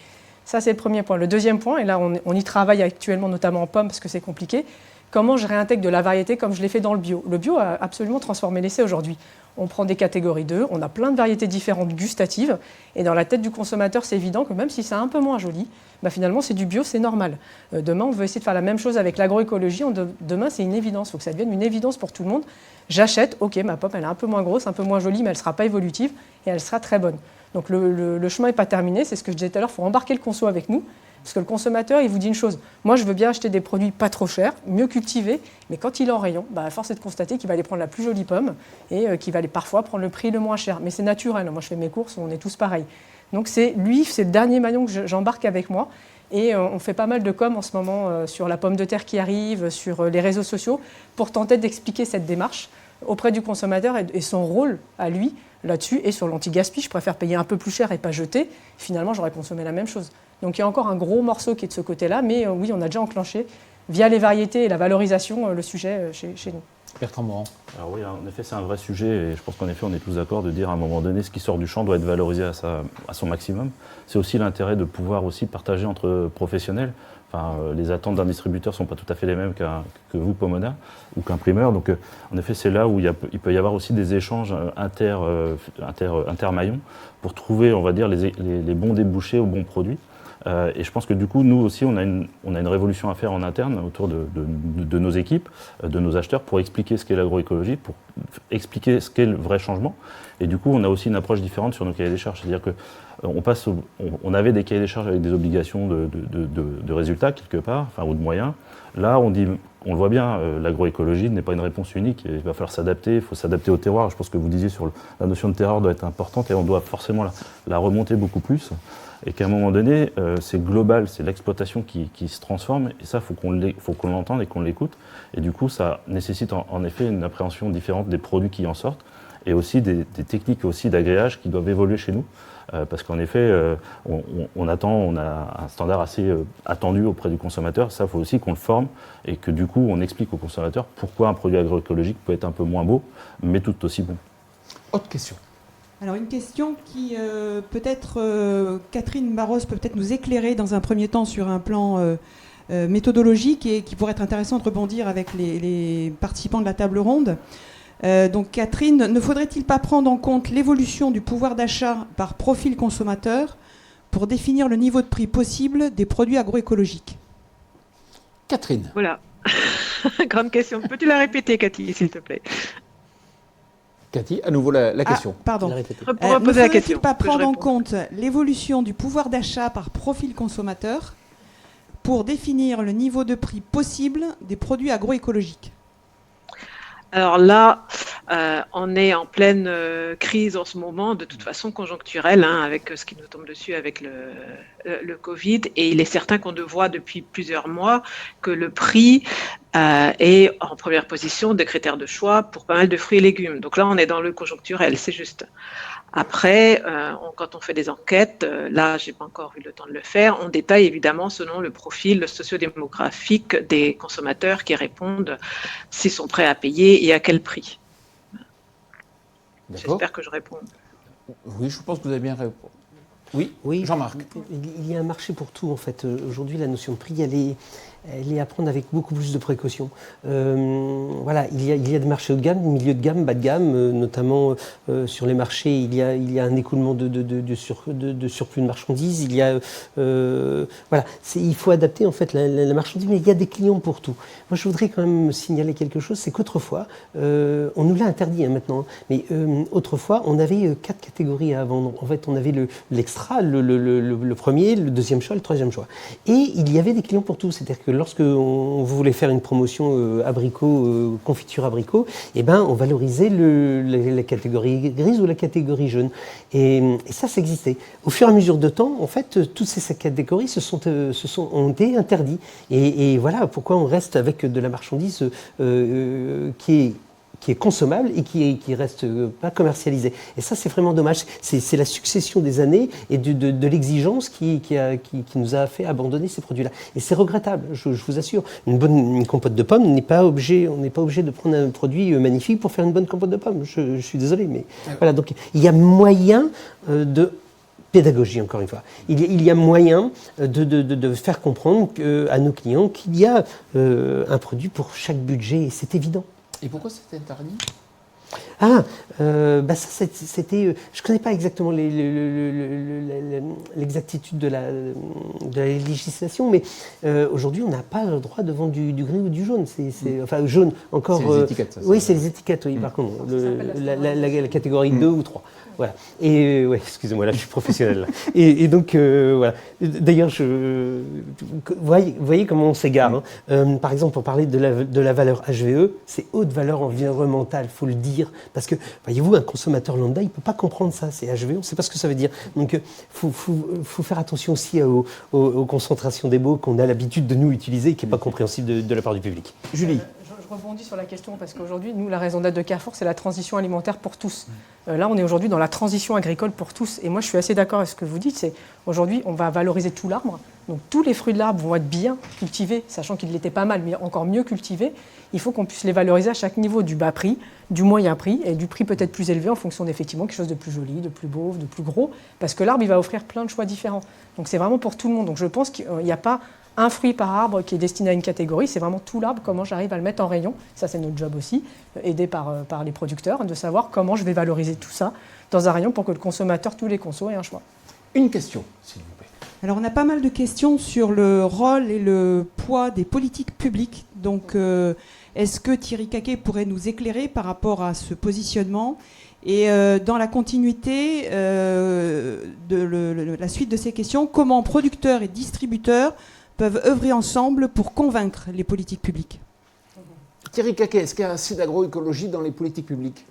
Ça, c'est le premier point. Le deuxième point, et là, on y travaille actuellement, notamment en pommes, parce que c'est compliqué, comment je réintègre de la variété comme je l'ai fait dans le bio. Le bio a absolument transformé l'essai aujourd'hui. On prend des catégories 2, on a plein de variétés différentes gustatives, et dans la tête du consommateur, c'est évident que même si c'est un peu moins joli, finalement, c'est du bio, c'est normal. Demain, on veut essayer de faire la même chose avec l'agroécologie. Demain, c'est une évidence. Il faut que ça devienne une évidence pour tout le monde. J'achète, ok, ma pomme, elle est un peu moins grosse, un peu moins jolie, mais elle ne sera pas évolutive, et elle sera très bonne. Donc le chemin n'est pas terminé, c'est ce que je disais tout à l'heure, il faut embarquer le conso avec nous, parce que le consommateur, il vous dit une chose, moi je veux bien acheter des produits pas trop chers, mieux cultivés, mais quand il est en rayon, force est de constater qu'il va aller prendre la plus jolie pomme, et qu'il va aller parfois prendre le prix le moins cher. Mais c'est naturel, moi je fais mes courses, on est tous pareils. Donc c'est le dernier maillon que j'embarque avec moi, et on fait pas mal de com en ce moment sur la pomme de terre qui arrive, sur les réseaux sociaux, pour tenter d'expliquer cette démarche auprès du consommateur et son rôle à lui, là-dessus, et sur l'anti-gaspi, je préfère payer un peu plus cher et pas jeter. Finalement, j'aurais consommé la même chose. Donc il y a encore un gros morceau qui est de ce côté-là, mais oui, on a déjà enclenché, via les variétés et la valorisation, le sujet chez nous. Bertrand Morand. Alors oui, en effet, c'est un vrai sujet, et je pense qu'en effet, on est tous d'accord de dire à un moment donné, ce qui sort du champ doit être valorisé à son maximum. C'est aussi l'intérêt de pouvoir aussi partager entre professionnels. Enfin, les attentes d'un distributeur ne sont pas tout à fait les mêmes que vous, Pomona, ou qu'un primeur. Donc, en effet, c'est là où il peut y avoir aussi des échanges intermaillons pour trouver, on va dire, les bons débouchés aux bons produits. Et je pense que du coup, nous aussi, on a une révolution à faire en interne autour de nos équipes, de nos acheteurs, pour expliquer ce qu'est l'agroécologie, pour expliquer ce qu'est le vrai changement. Et du coup, on a aussi une approche différente sur nos cahiers des charges. C'est-à-dire que on avait des cahiers des charges avec des obligations de résultats quelque part, ou de moyens. Là, on le voit bien, l'agroécologie n'est pas une réponse unique. Il va falloir s'adapter, il faut s'adapter au terroir. Je pense que vous disiez sur la notion de terroir doit être importante et on doit forcément la remonter beaucoup plus. Et qu'à un moment donné, c'est global, c'est l'exploitation qui se transforme. Et ça, faut qu'on l'entende et qu'on l'écoute. Et du coup, ça nécessite en effet une appréhension différente des produits qui en sortent et aussi des techniques aussi d'agréage qui doivent évoluer chez nous. Parce qu'en effet, on a un standard assez attendu auprès du consommateur. Ça, il faut aussi qu'on le forme et que du coup, on explique au consommateur pourquoi un produit agroécologique peut être un peu moins beau, mais tout aussi bon. Autre question. Alors une question qui peut-être Catherine Barros peut peut-être nous éclairer dans un premier temps sur un plan méthodologique et qui pourrait être intéressant de rebondir avec les participants de la table ronde. Donc Catherine, ne faudrait-il pas prendre en compte l'évolution du pouvoir d'achat par profil consommateur pour définir le niveau de prix possible des produits agroécologiques? Catherine. Voilà. Grande question. Peux-tu la répéter, Cathy, s'il te plaît? Cathy, à nouveau la question. Pardon. Ne faudrait-il pas prendre en compte l'évolution du pouvoir d'achat par profil consommateur pour définir le niveau de prix possible des produits agroécologiques? Alors là, On est en pleine crise en ce moment, de toute façon conjoncturelle, hein, avec ce qui nous tombe dessus avec le Covid. Et il est certain qu'on voit depuis plusieurs mois que le prix est en première position des critères de choix pour pas mal de fruits et légumes. Donc là, on est dans le conjoncturel, c'est juste. Après, quand on fait des enquêtes, là, j'ai pas encore eu le temps de le faire, on détaille évidemment selon le profil sociodémographique des consommateurs qui répondent s'ils sont prêts à payer et à quel prix. J'espère que je réponds. Oui, je pense que vous avez bien répondu. Oui, Jean-Marc. Il y a un marché pour tout, en fait. Aujourd'hui, la notion de prix, elle est à prendre avec beaucoup plus de précautions. Voilà, il y a des marchés haut de gamme, milieu de gamme, bas de gamme, notamment sur les marchés, il y a un écoulement de surplus de marchandises. Voilà, il faut adapter en fait la marchandise, mais il y a des clients pour tout. Moi, je voudrais quand même signaler quelque chose, c'est qu'autrefois, on nous l'a interdit maintenant, mais autrefois, on avait 4 catégories à vendre. En fait, on avait l'extra, le premier, le deuxième choix, le troisième choix. Et il y avait des clients pour tout, c'est-à-dire que lorsque on voulait faire une promotion abricot, confiture abricot, eh ben, on valorisait la catégorie grise ou la catégorie jaune. Et ça existait. Au fur et à mesure de temps, en fait, toutes ces catégories ont été interdites. Et voilà pourquoi on reste avec de la marchandise qui est consommable et qui reste pas commercialisée. Et ça, c'est vraiment dommage. C'est la succession des années et de l'exigence qui nous a fait abandonner ces produits-là. Et c'est regrettable, je vous assure. Une compote de pommes, on n'est pas obligé de prendre un produit magnifique pour faire une bonne compote de pommes. Je suis désolé, mais voilà. Donc, il y a moyen de pédagogie, encore une fois. Il y a moyen de faire comprendre à nos clients qu'il y a un produit pour chaque budget, et c'est évident. Et pourquoi c'était interdit ? Ça, c'était. Je ne connais pas exactement l'exactitude de la législation, mais aujourd'hui, on n'a pas le droit de vendre du gris ou du jaune. Enfin, jaune, encore. C'est les étiquettes, ça. Oui, c'est les étiquettes, oui, par contre. La catégorie 2 ou 3. Voilà. Et excusez-moi, là, je suis professionnel. Là. Et donc, voilà. D'ailleurs, vous voyez comment on s'égare. Hein. Par exemple, pour parler de la valeur HVE, c'est haute valeur environnementale, il faut le dire. Parce que, voyez-vous, un consommateur lambda, il ne peut pas comprendre ça. C'est HVE, on ne sait pas ce que ça veut dire. Donc, il faut faire attention aussi aux concentrations des mots qu'on a l'habitude de nous utiliser et qui n'est pas compréhensible de la part du public. Julie. Je rebondis sur la question parce qu'aujourd'hui, nous, la raison d'être de Carrefour, c'est la transition alimentaire pour tous. Là, on est aujourd'hui dans la transition agricole pour tous. Et moi, je suis assez d'accord avec ce que vous dites. C'est aujourd'hui, on va valoriser tout l'arbre. Donc, tous les fruits de l'arbre vont être bien cultivés, sachant qu'ils l'étaient pas mal, mais encore mieux cultivés. Il faut qu'on puisse les valoriser à chaque niveau, du bas prix, du moyen prix et du prix peut-être plus élevé en fonction d'effectivement quelque chose de plus joli, de plus beau, de plus gros. Parce que l'arbre, il va offrir plein de choix différents. Donc, c'est vraiment pour tout le monde. Donc, je pense qu'il n'y a pas un fruit par arbre qui est destiné à une catégorie, c'est vraiment tout l'arbre, comment j'arrive à le mettre en rayon. Ça, c'est notre job aussi, aidé par les producteurs, de savoir comment je vais valoriser tout ça dans un rayon pour que le consommateur, tous les consos, aient un choix. Une question, s'il vous plaît. Alors, on a pas mal de questions sur le rôle et le poids des politiques publiques. Donc, est-ce que Thierry Caquet pourrait nous éclairer par rapport à ce positionnement ? Et dans la continuité de la suite de ces questions, comment producteurs et distributeurs peuvent œuvrer ensemble pour convaincre les politiques publiques? Thierry Caquet, est-ce qu'il y a assez d'agroécologie dans les politiques publiques?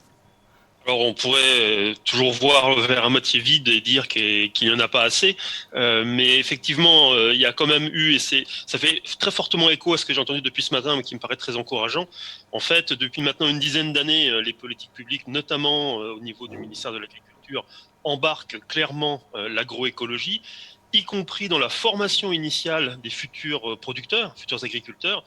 Alors on pourrait toujours voir le verre à moitié vide et dire qu'il n'y en a pas assez, mais effectivement il y a quand même eu, et ça fait très fortement écho à ce que j'ai entendu depuis ce matin, mais qui me paraît très encourageant. En fait, depuis maintenant une dizaine d'années, les politiques publiques, notamment au niveau du ministère de l'Agriculture, embarquent clairement l'agroécologie, y compris dans la formation initiale des futurs producteurs, futurs agriculteurs,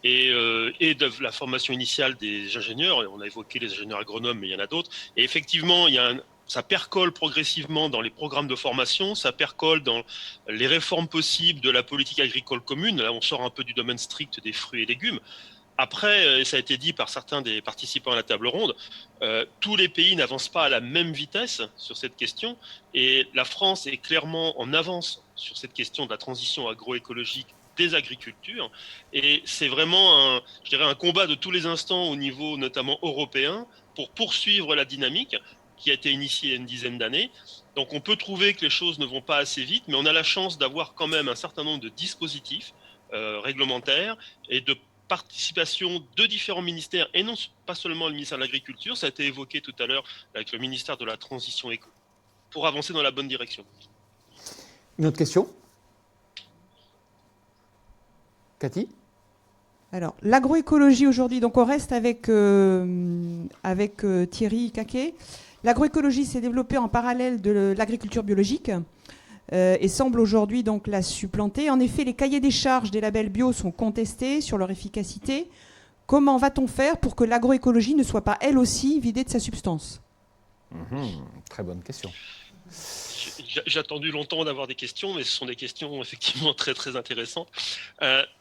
et de la formation initiale des ingénieurs. On a évoqué les ingénieurs agronomes, mais il y en a d'autres. Et effectivement, ça percole progressivement dans les programmes de formation, ça percole dans les réformes possibles de la politique agricole commune. Là, on sort un peu du domaine strict des fruits et légumes. Après, ça a été dit par certains des participants à la table ronde, tous les pays n'avancent pas à la même vitesse sur cette question, et la France est clairement en avance sur cette question de la transition agroécologique des agricultures, et c'est vraiment un combat de tous les instants au niveau notamment européen pour poursuivre la dynamique qui a été initiée il y a une dizaine d'années. Donc on peut trouver que les choses ne vont pas assez vite, mais on a la chance d'avoir quand même un certain nombre de dispositifs réglementaires et de participation de différents ministères, et non pas seulement le ministère de l'Agriculture, ça a été évoqué tout à l'heure avec le ministère de la Transition éco, pour avancer dans la bonne direction. Une autre question? Cathy? Alors, l'agroécologie aujourd'hui, donc on reste avec Thierry Caquet. L'agroécologie s'est développée en parallèle de l'agriculture biologique et semble aujourd'hui donc la supplanter. En effet, les cahiers des charges des labels bio sont contestés sur leur efficacité. Comment va-t-on faire pour que l'agroécologie ne soit pas elle aussi vidée de sa substance? Très bonne question. J'ai attendu longtemps d'avoir des questions, mais ce sont des questions effectivement très très intéressantes.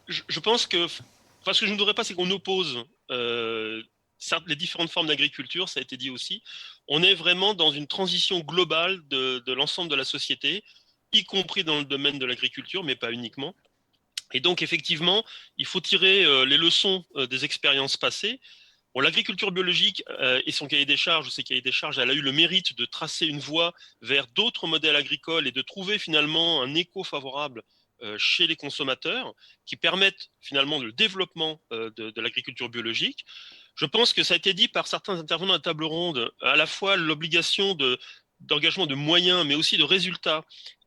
Je pense que, ce que je ne voudrais pas, c'est qu'on oppose les différentes formes d'agriculture, ça a été dit aussi. On est vraiment dans une transition globale de l'ensemble de la société, y compris dans le domaine de l'agriculture, mais pas uniquement. Et donc effectivement, il faut tirer les leçons des expériences passées. Bon, l'agriculture biologique et son cahier des charges, ces cahiers des charges, elle a eu le mérite de tracer une voie vers d'autres modèles agricoles et de trouver finalement un écho favorable chez les consommateurs qui permettent finalement le développement de l'agriculture biologique. Je pense que ça a été dit par certains intervenants à la table ronde, à la fois l'obligation d'engagement de moyens, mais aussi de résultats,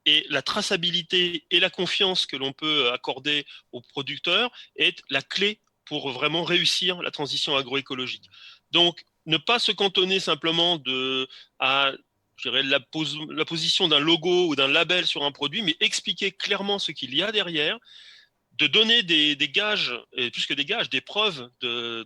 et la traçabilité et la confiance que l'on peut accorder aux producteurs est la clé pour vraiment réussir la transition agroécologique. Donc, ne pas se cantonner simplement à la position d'un logo ou d'un label sur un produit, mais expliquer clairement ce qu'il y a derrière, de donner des gages, et plus que des gages, des preuves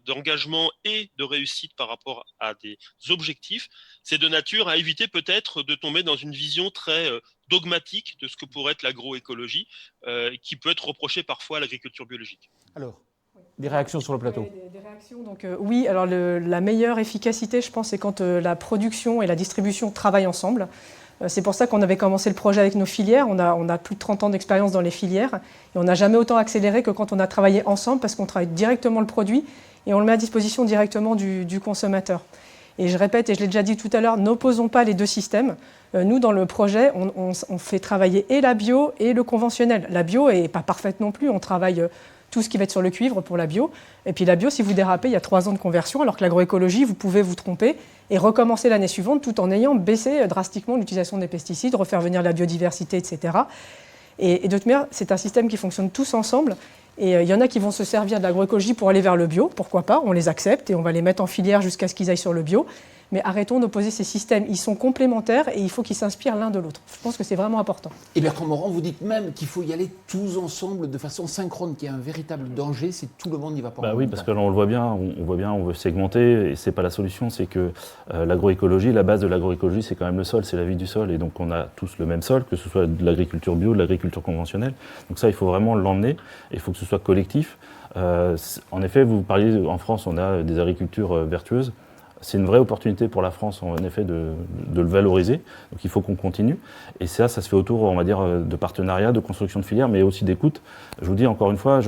d'engagement et de réussite par rapport à des objectifs, c'est de nature à éviter peut-être de tomber dans une vision très dogmatique de ce que pourrait être l'agroécologie, qui peut être reprochée parfois à l'agriculture biologique. Alors, des réactions sur le plateau. Des réactions, donc, oui, alors la meilleure efficacité, je pense, c'est quand la production et la distribution travaillent ensemble. C'est pour ça qu'on avait commencé le projet avec nos filières. On a plus de 30 ans d'expérience dans les filières. Et on n'a jamais autant accéléré que quand on a travaillé ensemble, parce qu'on travaille directement le produit et on le met à disposition directement du consommateur. Et je répète, et je l'ai déjà dit tout à l'heure, n'opposons pas les deux systèmes. Nous, dans le projet, on fait travailler et la bio et le conventionnel. La bio n'est pas parfaite non plus. On travaille tout ce qui va être sur le cuivre pour la bio. Et puis la bio, si vous dérapez, il y a 3 ans de conversion, alors que l'agroécologie, vous pouvez vous tromper et recommencer l'année suivante tout en ayant baissé drastiquement l'utilisation des pesticides, refaire venir la biodiversité, etc. Et de toute manière, c'est un système qui fonctionne tous ensemble. Et il y en a qui vont se servir de l'agroécologie pour aller vers le bio, pourquoi pas, on les accepte et on va les mettre en filière jusqu'à ce qu'ils aillent sur le bio. Mais arrêtons d'opposer ces systèmes, ils sont complémentaires et il faut qu'ils s'inspirent l'un de l'autre. Je pense que c'est vraiment important. Et Bertrand Morand, vous dites même qu'il faut y aller tous ensemble de façon synchrone, qu'il y a un véritable danger si tout le monde n'y va pas. Oui, parce que là, on le voit bien, on veut segmenter et c'est pas la solution, c'est que l'agroécologie, la base de l'agroécologie, c'est quand même le sol, c'est la vie du sol et donc on a tous le même sol, que ce soit de l'agriculture bio, de l'agriculture conventionnelle. Donc ça, il faut vraiment l'emmener et il faut que ce soit collectif. En effet, vous parliez, en France, on a des agricultures vertueuses. C'est une vraie opportunité pour la France, en effet, de le valoriser. Donc il faut qu'on continue. Et ça se fait autour, on va dire, de partenariats, de construction de filières, mais aussi d'écoute. Je vous dis encore une fois,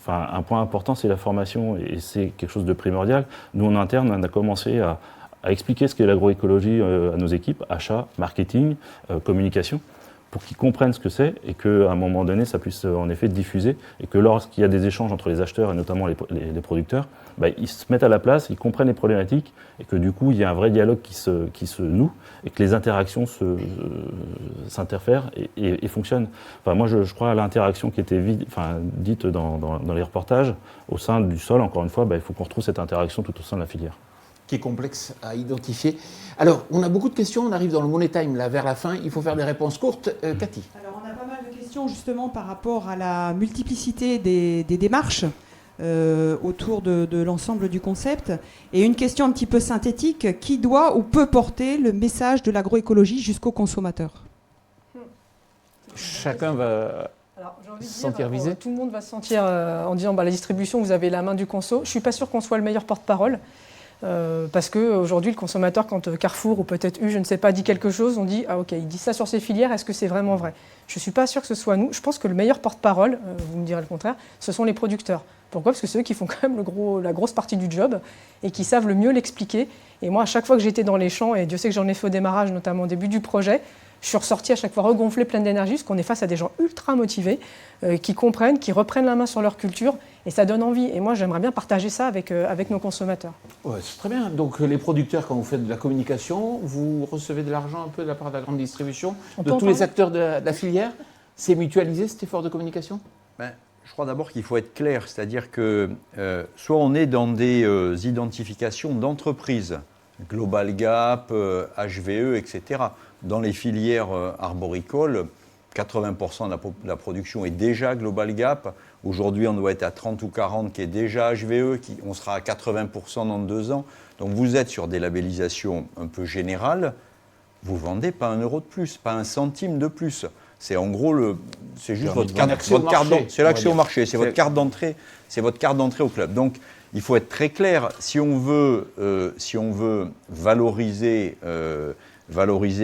un point important, c'est la formation, et c'est quelque chose de primordial. Nous, en interne, on a commencé à expliquer ce qu'est l'agroécologie à nos équipes, achats, marketing, communication, pour qu'ils comprennent ce que c'est et qu'à un moment donné, ça puisse en effet diffuser et que lorsqu'il y a des échanges entre les acheteurs et notamment les producteurs, ils se mettent à la place, ils comprennent les problématiques et que du coup, il y a un vrai dialogue qui se noue et que les interactions s'interfèrent et fonctionnent. Enfin, moi, je crois à l'interaction qui était dite dans les reportages au sein du sol. Encore une fois, il faut qu'on retrouve cette interaction tout au sein de la filière. Qui est complexe à identifier. Alors, on a beaucoup de questions, on arrive dans le Money Time, là, vers la fin, il faut faire des réponses courtes. Cathy. Alors, on a pas mal de questions, justement, par rapport à la multiplicité des démarches autour de l'ensemble du concept. Et une question un petit peu synthétique, qui doit ou peut porter le message de l'agroécologie jusqu'au consommateur? Chacun va... se sentir visé. Tout le monde va se sentir en disant la distribution, vous avez la main du conso. Je ne suis pas sûr qu'on soit le meilleur porte-parole. Parce qu'aujourd'hui, le consommateur, quand Carrefour ou peut-être je ne sais pas, dit quelque chose, on dit « Ah ok, il dit ça sur ses filières, est-ce que c'est vraiment vrai ?» Je ne suis pas sûr que ce soit nous. Je pense que le meilleur porte-parole, vous me direz le contraire, ce sont les producteurs. Pourquoi ? Parce que c'est eux qui font quand même la grosse partie du job et qui savent le mieux l'expliquer. Et moi, à chaque fois que j'étais dans les champs, et Dieu sait que j'en ai fait au démarrage, notamment au début du projet, je suis ressortie à chaque fois regonflée, pleine d'énergie, parce qu'on est face à des gens ultra motivés, qui comprennent, qui reprennent la main sur leur culture, et ça donne envie. Et moi, j'aimerais bien partager ça avec nos consommateurs. Ouais, c'est très bien. Donc les producteurs, quand vous faites de la communication, vous recevez de l'argent un peu de la part de la grande distribution, de tous les acteurs de la filière. C'est mutualisé cet effort de communication? Je crois d'abord qu'il faut être clair, c'est-à-dire que soit on est dans des identifications d'entreprises, Global Gap, HVE, etc. Dans les filières arboricoles, 80% de la production est déjà Global Gap. Aujourd'hui, on doit être à 30 ou 40 qui est déjà HVE, on sera à 80% dans 2 ans. Donc vous êtes sur des labellisations un peu générales. Vous ne vendez pas 1 euro de plus, pas 1 centime de plus. C'est en gros c'est juste votre carte d'entrée. C'est l'accès au marché, c'est votre carte d'entrée, au club. Donc il faut être très clair. Si on veut valoriser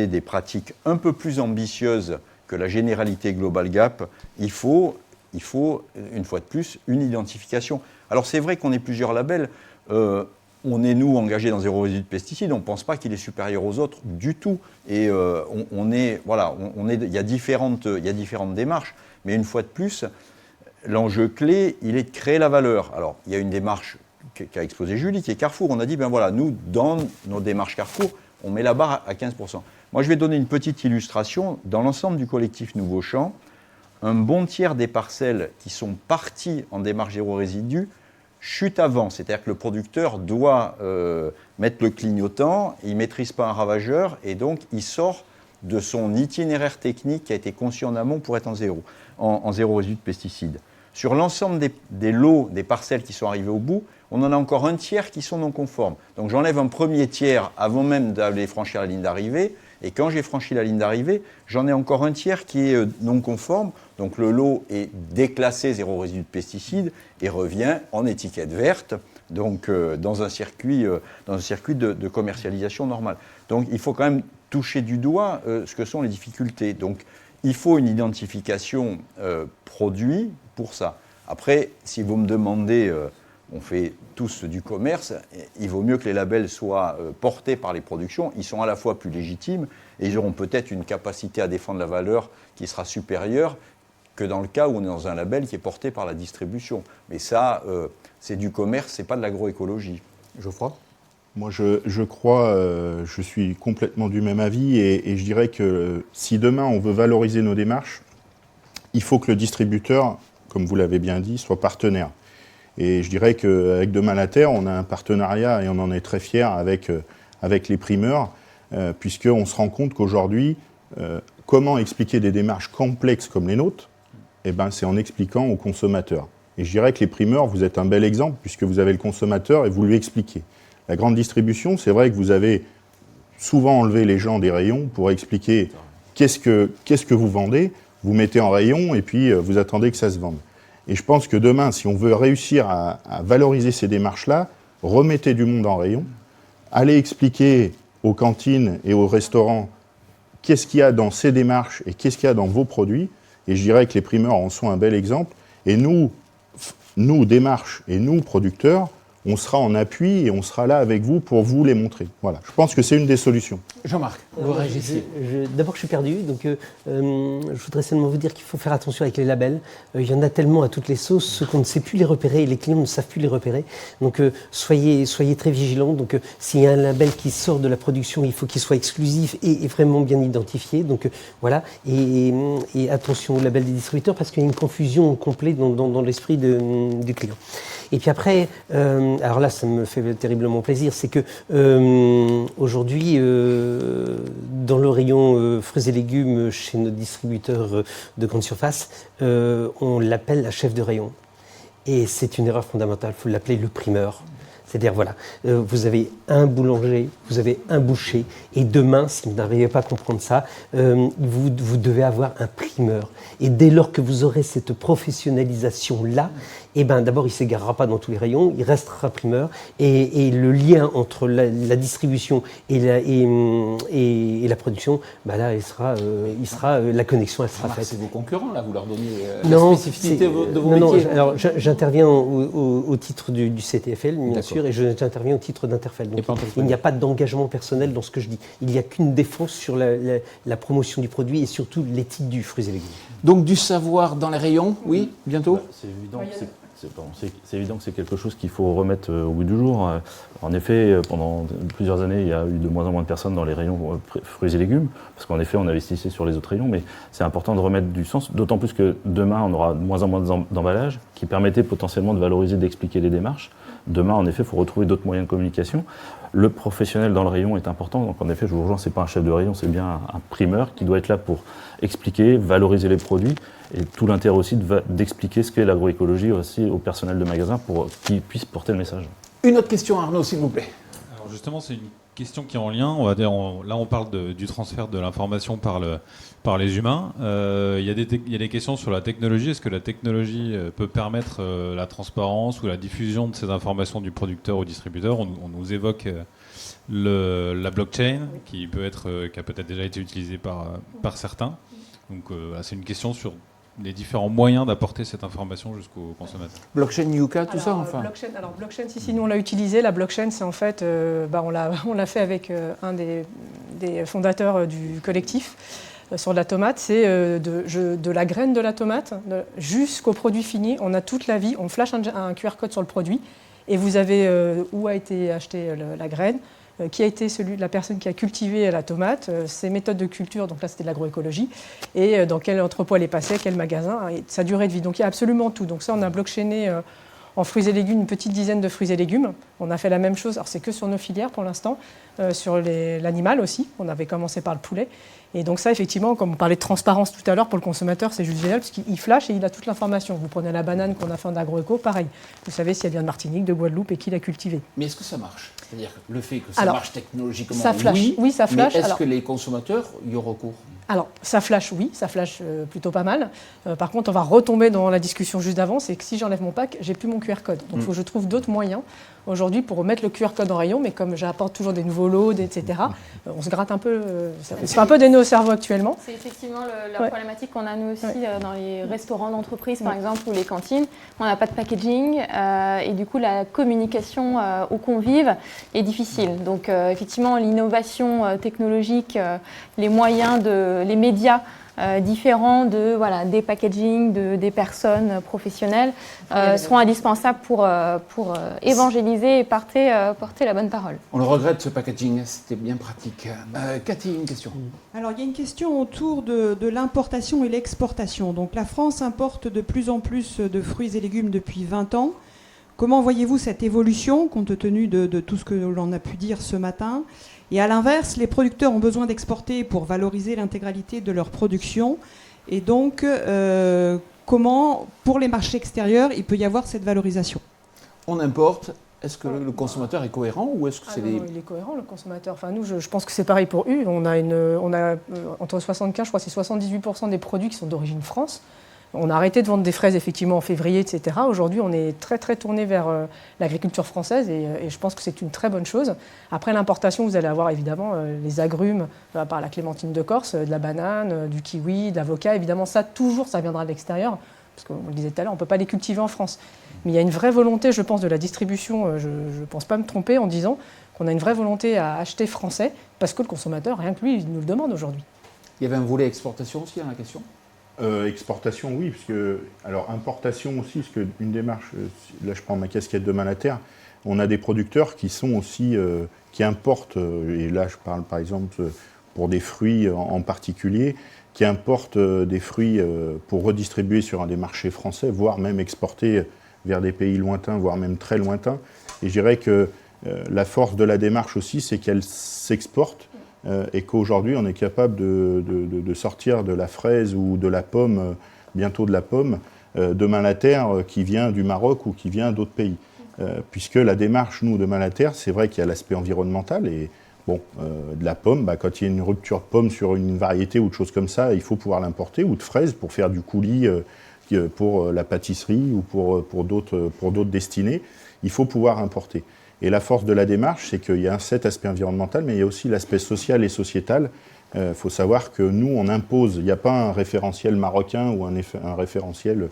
des pratiques un peu plus ambitieuses que la généralité Global Gap, il faut une fois de plus une identification. Alors c'est vrai qu'on est plusieurs labels. On est, nous, engagés dans zéro résidu de pesticides, on ne pense pas qu'il est supérieur aux autres du tout. Et il y a différentes démarches, mais une fois de plus, l'enjeu clé, il est de créer la valeur. Alors, il y a une démarche qu'a exposée Julie, qui est Carrefour. On a dit, nous, dans nos démarches Carrefour, on met la barre à 15%. Moi, je vais donner une petite illustration. Dans l'ensemble du collectif Nouveau Champ, un bon tiers des parcelles qui sont parties en démarche zéro résidu chute avant, c'est-à-dire que le producteur doit mettre le clignotant, il ne maîtrise pas un ravageur et donc il sort de son itinéraire technique qui a été conçu en amont pour être en zéro résidu de pesticides. Sur l'ensemble des lots, des parcelles qui sont arrivées au bout, on en a encore un tiers qui sont non conformes. Donc j'enlève un premier tiers avant même d'aller franchir la ligne d'arrivée. Et quand j'ai franchi la ligne d'arrivée, j'en ai encore un tiers qui est non conforme. Donc le lot est déclassé zéro résidu de pesticides et revient en étiquette verte, donc dans un circuit de commercialisation normal. Donc il faut quand même toucher du doigt ce que sont les difficultés. Donc il faut une identification produit pour ça. Après, si vous me demandez, on fait tous du commerce, il vaut mieux que les labels soient portés par les productions. Ils sont à la fois plus légitimes et ils auront peut-être une capacité à défendre la valeur qui sera supérieure que dans le cas où on est dans un label qui est porté par la distribution. Mais ça, c'est du commerce, c'est pas de l'agroécologie. Geoffroy ? Moi, je crois, je suis complètement du même avis et je dirais que si demain on veut valoriser nos démarches, il faut que le distributeur, comme vous l'avez bien dit, soit partenaire. Et je dirais qu'avec Demain la Terre, on a un partenariat et on en est très fiers avec les primeurs, puisqu'on se rend compte qu'aujourd'hui, comment expliquer des démarches complexes comme les nôtres ? Eh ben, c'est en expliquant aux consommateurs. Et je dirais que les primeurs, vous êtes un bel exemple, puisque vous avez le consommateur et vous lui expliquez. La grande distribution, c'est vrai que vous avez souvent enlevé les gens des rayons pour expliquer qu'est-ce que vous vendez, vous mettez en rayon et puis vous attendez que ça se vende. Et je pense que demain, si on veut réussir à valoriser ces démarches-là, remettez du monde en rayon, allez expliquer aux cantines et aux restaurants qu'est-ce qu'il y a dans ces démarches et qu'est-ce qu'il y a dans vos produits. Et je dirais que les primeurs en sont un bel exemple. Et nous, démarches et nous, producteurs, on sera en appui et on sera là avec vous pour vous les montrer. Voilà. Je pense que c'est une des solutions. Jean-Marc, vous réagissez. D'abord, je suis perdu, donc je voudrais seulement vous dire qu'il faut faire attention avec les labels. Il y en a tellement à toutes les sauces, ceux qu'on ne sait plus les repérer et les clients ne savent plus les repérer. Donc soyez très vigilants. Donc s'il y a un label qui sort de la production, il faut qu'il soit exclusif et vraiment bien identifié. Donc voilà. Et attention au label des distributeurs parce qu'il y a une confusion complète dans l'esprit du client. Et puis après, alors là, ça me fait terriblement plaisir, c'est que aujourd'hui, dans le rayon fruits et légumes chez nos distributeurs de grande surface, on l'appelle la chef de rayon. Et c'est une erreur fondamentale, il faut l'appeler le primeur. C'est-à-dire, voilà, vous avez un boulanger, vous avez un boucher, et demain, si vous n'arrivez pas à comprendre ça, vous devez avoir un primeur. Et dès lors que vous aurez cette professionnalisation-là, eh ben, d'abord, il ne s'égarera pas dans tous les rayons, il restera primeur. Et le lien entre la distribution et la production, bah là, la connexion, elle sera faite. C'est vos concurrents, là, vous leur donnez Non, la spécificité de vos métiers. Alors, j'interviens au titre du CTFL, bien sûr, et j'interviens au titre d'Interfel. Donc, il n'y a pas d'engagement personnel dans ce que je dis. Il n'y a qu'une défense sur la promotion du produit et surtout l'éthique du fruits et légumes. Donc, du savoir dans les rayons, oui, bientôt C'est évident. C'est évident que c'est quelque chose qu'il faut remettre au goût du jour. En effet, pendant plusieurs années, il y a eu de moins en moins de personnes dans les rayons fruits et légumes, parce qu'en effet, on investissait sur les autres rayons, mais c'est important de remettre du sens, d'autant plus que demain, on aura de moins en moins d'emballages qui permettaient potentiellement de valoriser, d'expliquer les démarches. Demain, en effet, il faut retrouver d'autres moyens de communication. Le professionnel dans le rayon est important, donc en effet, je vous rejoins, ce n'est pas un chef de rayon, c'est bien un primeur qui doit être là pour expliquer, valoriser les produits, et tout l'intérêt aussi d'expliquer ce qu'est l'agroécologie aussi au personnel de magasin pour qu'ils puissent porter le message. Une autre question, Arnaud, s'il vous plaît. Alors justement, c'est une question qui est en lien. On va dire, là, on parle du transfert de l'information par les humains. Il y a des questions sur la technologie. Est-ce que la technologie peut permettre la transparence ou la diffusion de ces informations du producteur au distributeur? On nous évoque la blockchain qui a peut-être déjà été utilisée par certains. Donc, c'est une question sur les différents moyens d'apporter cette information jusqu'au consommateur. Blockchain, Yuka, tout ça, enfin. Blockchain, si nous on l'a utilisé. La blockchain, c'est en fait, on l'a fait avec un des fondateurs du collectif sur la tomate. C'est de la graine de la tomate jusqu'au produit fini. On a toute la vie. On flash un QR code sur le produit et vous avez où a été achetée la graine, qui a été la personne qui a cultivé la tomate, ses méthodes de culture, donc là c'était de l'agroécologie, et dans quel entrepôt elle est passée, quel magasin, et sa durée de vie. Donc il y a absolument tout. Donc ça, on a blockchainé en fruits et légumes une petite dizaine de fruits et légumes. On a fait la même chose, alors c'est que sur nos filières pour l'instant, sur l'animal aussi. On avait commencé par le poulet. Et donc ça, effectivement, comme on parlait de transparence tout à l'heure, pour le consommateur, c'est juste génial parce qu'il flash et il a toute l'information. Vous prenez la banane qu'on a fait en agroéco, pareil. Vous savez si elle vient de Martinique, de Guadeloupe et qui l'a cultivée. Mais est-ce que ça marche? C'est-à-dire le fait que ça marche technologiquement, ça flash. Oui, ça flash. Mais est-ce que les consommateurs y ont recours? Alors, ça flash, oui, ça flash plutôt pas mal. Par contre, on va retomber dans la discussion juste d'avant, c'est que si j'enlève mon pack, j'ai plus mon QR code. Donc, il faut que je trouve d'autres moyens aujourd'hui pour remettre le QR code en rayon, mais comme j'apporte toujours des nouveaux lots, etc., on se gratte un peu, c'est un peu des nœuds au cerveau actuellement. C'est effectivement la problématique qu'on a nous aussi dans les restaurants d'entreprise, par exemple, ou les cantines. On n'a pas de packaging et du coup, la communication aux convives est difficile. Donc, effectivement, l'innovation technologique, les moyens, les médias différents des packaging, des personnes professionnelles seront indispensables pour évangéliser et porter la bonne parole. On le regrette, ce packaging, c'était bien pratique. Cathy, une question. Alors, il y a une question autour de l'importation et l'exportation. Donc, la France importe de plus en plus de fruits et légumes depuis 20 ans. Comment voyez-vous cette évolution, compte tenu de tout ce que l'on a pu dire ce matin? Et à l'inverse, les producteurs ont besoin d'exporter pour valoriser l'intégralité de leur production. Et donc, comment, pour les marchés extérieurs, il peut y avoir cette valorisation? On importe. Est-ce que le consommateur est cohérent ou est-ce que c'est non, il est cohérent, le consommateur. Enfin, nous, je pense que c'est pareil pour U. On a entre 75, je crois que c'est 78% des produits qui sont d'origine France. On a arrêté de vendre des fraises effectivement en février, etc. Aujourd'hui, on est très très tourné vers l'agriculture française et je pense que c'est une très bonne chose. Après l'importation, vous allez avoir évidemment les agrumes, par la clémentine de Corse, de la banane, du kiwi, de l'avocat. Évidemment, ça viendra de l'extérieur, parce qu'on le disait tout à l'heure, on ne peut pas les cultiver en France. Mais il y a une vraie volonté, je pense, de la distribution, je ne pense pas me tromper en disant qu'on a une vraie volonté à acheter français, parce que le consommateur, rien que lui, il nous le demande aujourd'hui. Il y avait un volet exportation aussi dans la question? Exportation, oui, alors importation aussi, parce qu'une démarche, là je prends ma casquette de Malater, on a des producteurs qui sont aussi, qui importent, et là je parle par exemple pour des fruits en particulier, qui importent des fruits pour redistribuer sur des marchés français, voire même exporter vers des pays lointains, voire même très lointains. Et je dirais que la force de la démarche aussi, c'est qu'elle s'exporte. Et qu'aujourd'hui, on est capable de sortir de la fraise ou de la pomme, bientôt de la pomme, de Malater qui vient du Maroc ou qui vient d'autres pays. Puisque la démarche, nous, de Malater, c'est vrai qu'il y a l'aspect environnemental. Et bon, de la pomme, quand il y a une rupture de pomme sur une variété ou de choses comme ça, il faut pouvoir l'importer, ou de fraises pour faire du coulis pour la pâtisserie ou pour d'autres destinées. Il faut pouvoir importer. Et la force de la démarche, c'est qu'il y a cet aspect environnemental, mais il y a aussi l'aspect social et sociétal. Il faut savoir que nous, on impose, il n'y a pas un référentiel marocain ou un référentiel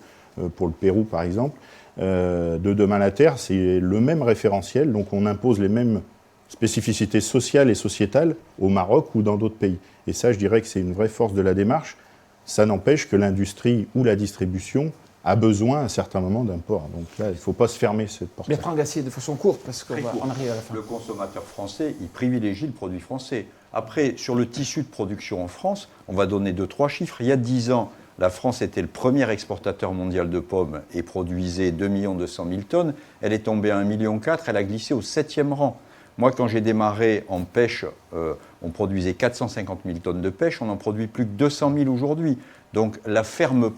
pour le Pérou, par exemple, de Demain la Terre, c'est le même référentiel, donc on impose les mêmes spécificités sociales et sociétales au Maroc ou dans d'autres pays. Et ça, je dirais que c'est une vraie force de la démarche. Ça n'empêche que l'industrie ou la distribution a besoin à un certain moment d'un port. Donc là, il ne faut pas se fermer cette porte. Bertrand Gassier, de façon courte, parce qu'on arrive à la fin. Le consommateur français, il privilégie le produit français. Après, sur le tissu de production en France, on va donner 2-3 chiffres. Il y a 10 ans, la France était le premier exportateur mondial de pommes et produisait 2 200 000 tonnes. Elle est tombée à 1,4 million, elle a glissé au 7e rang. Moi, quand j'ai démarré en pêche, on produisait 450 000 tonnes de pêche, on en produit plus que 200 000 aujourd'hui. Donc la ferme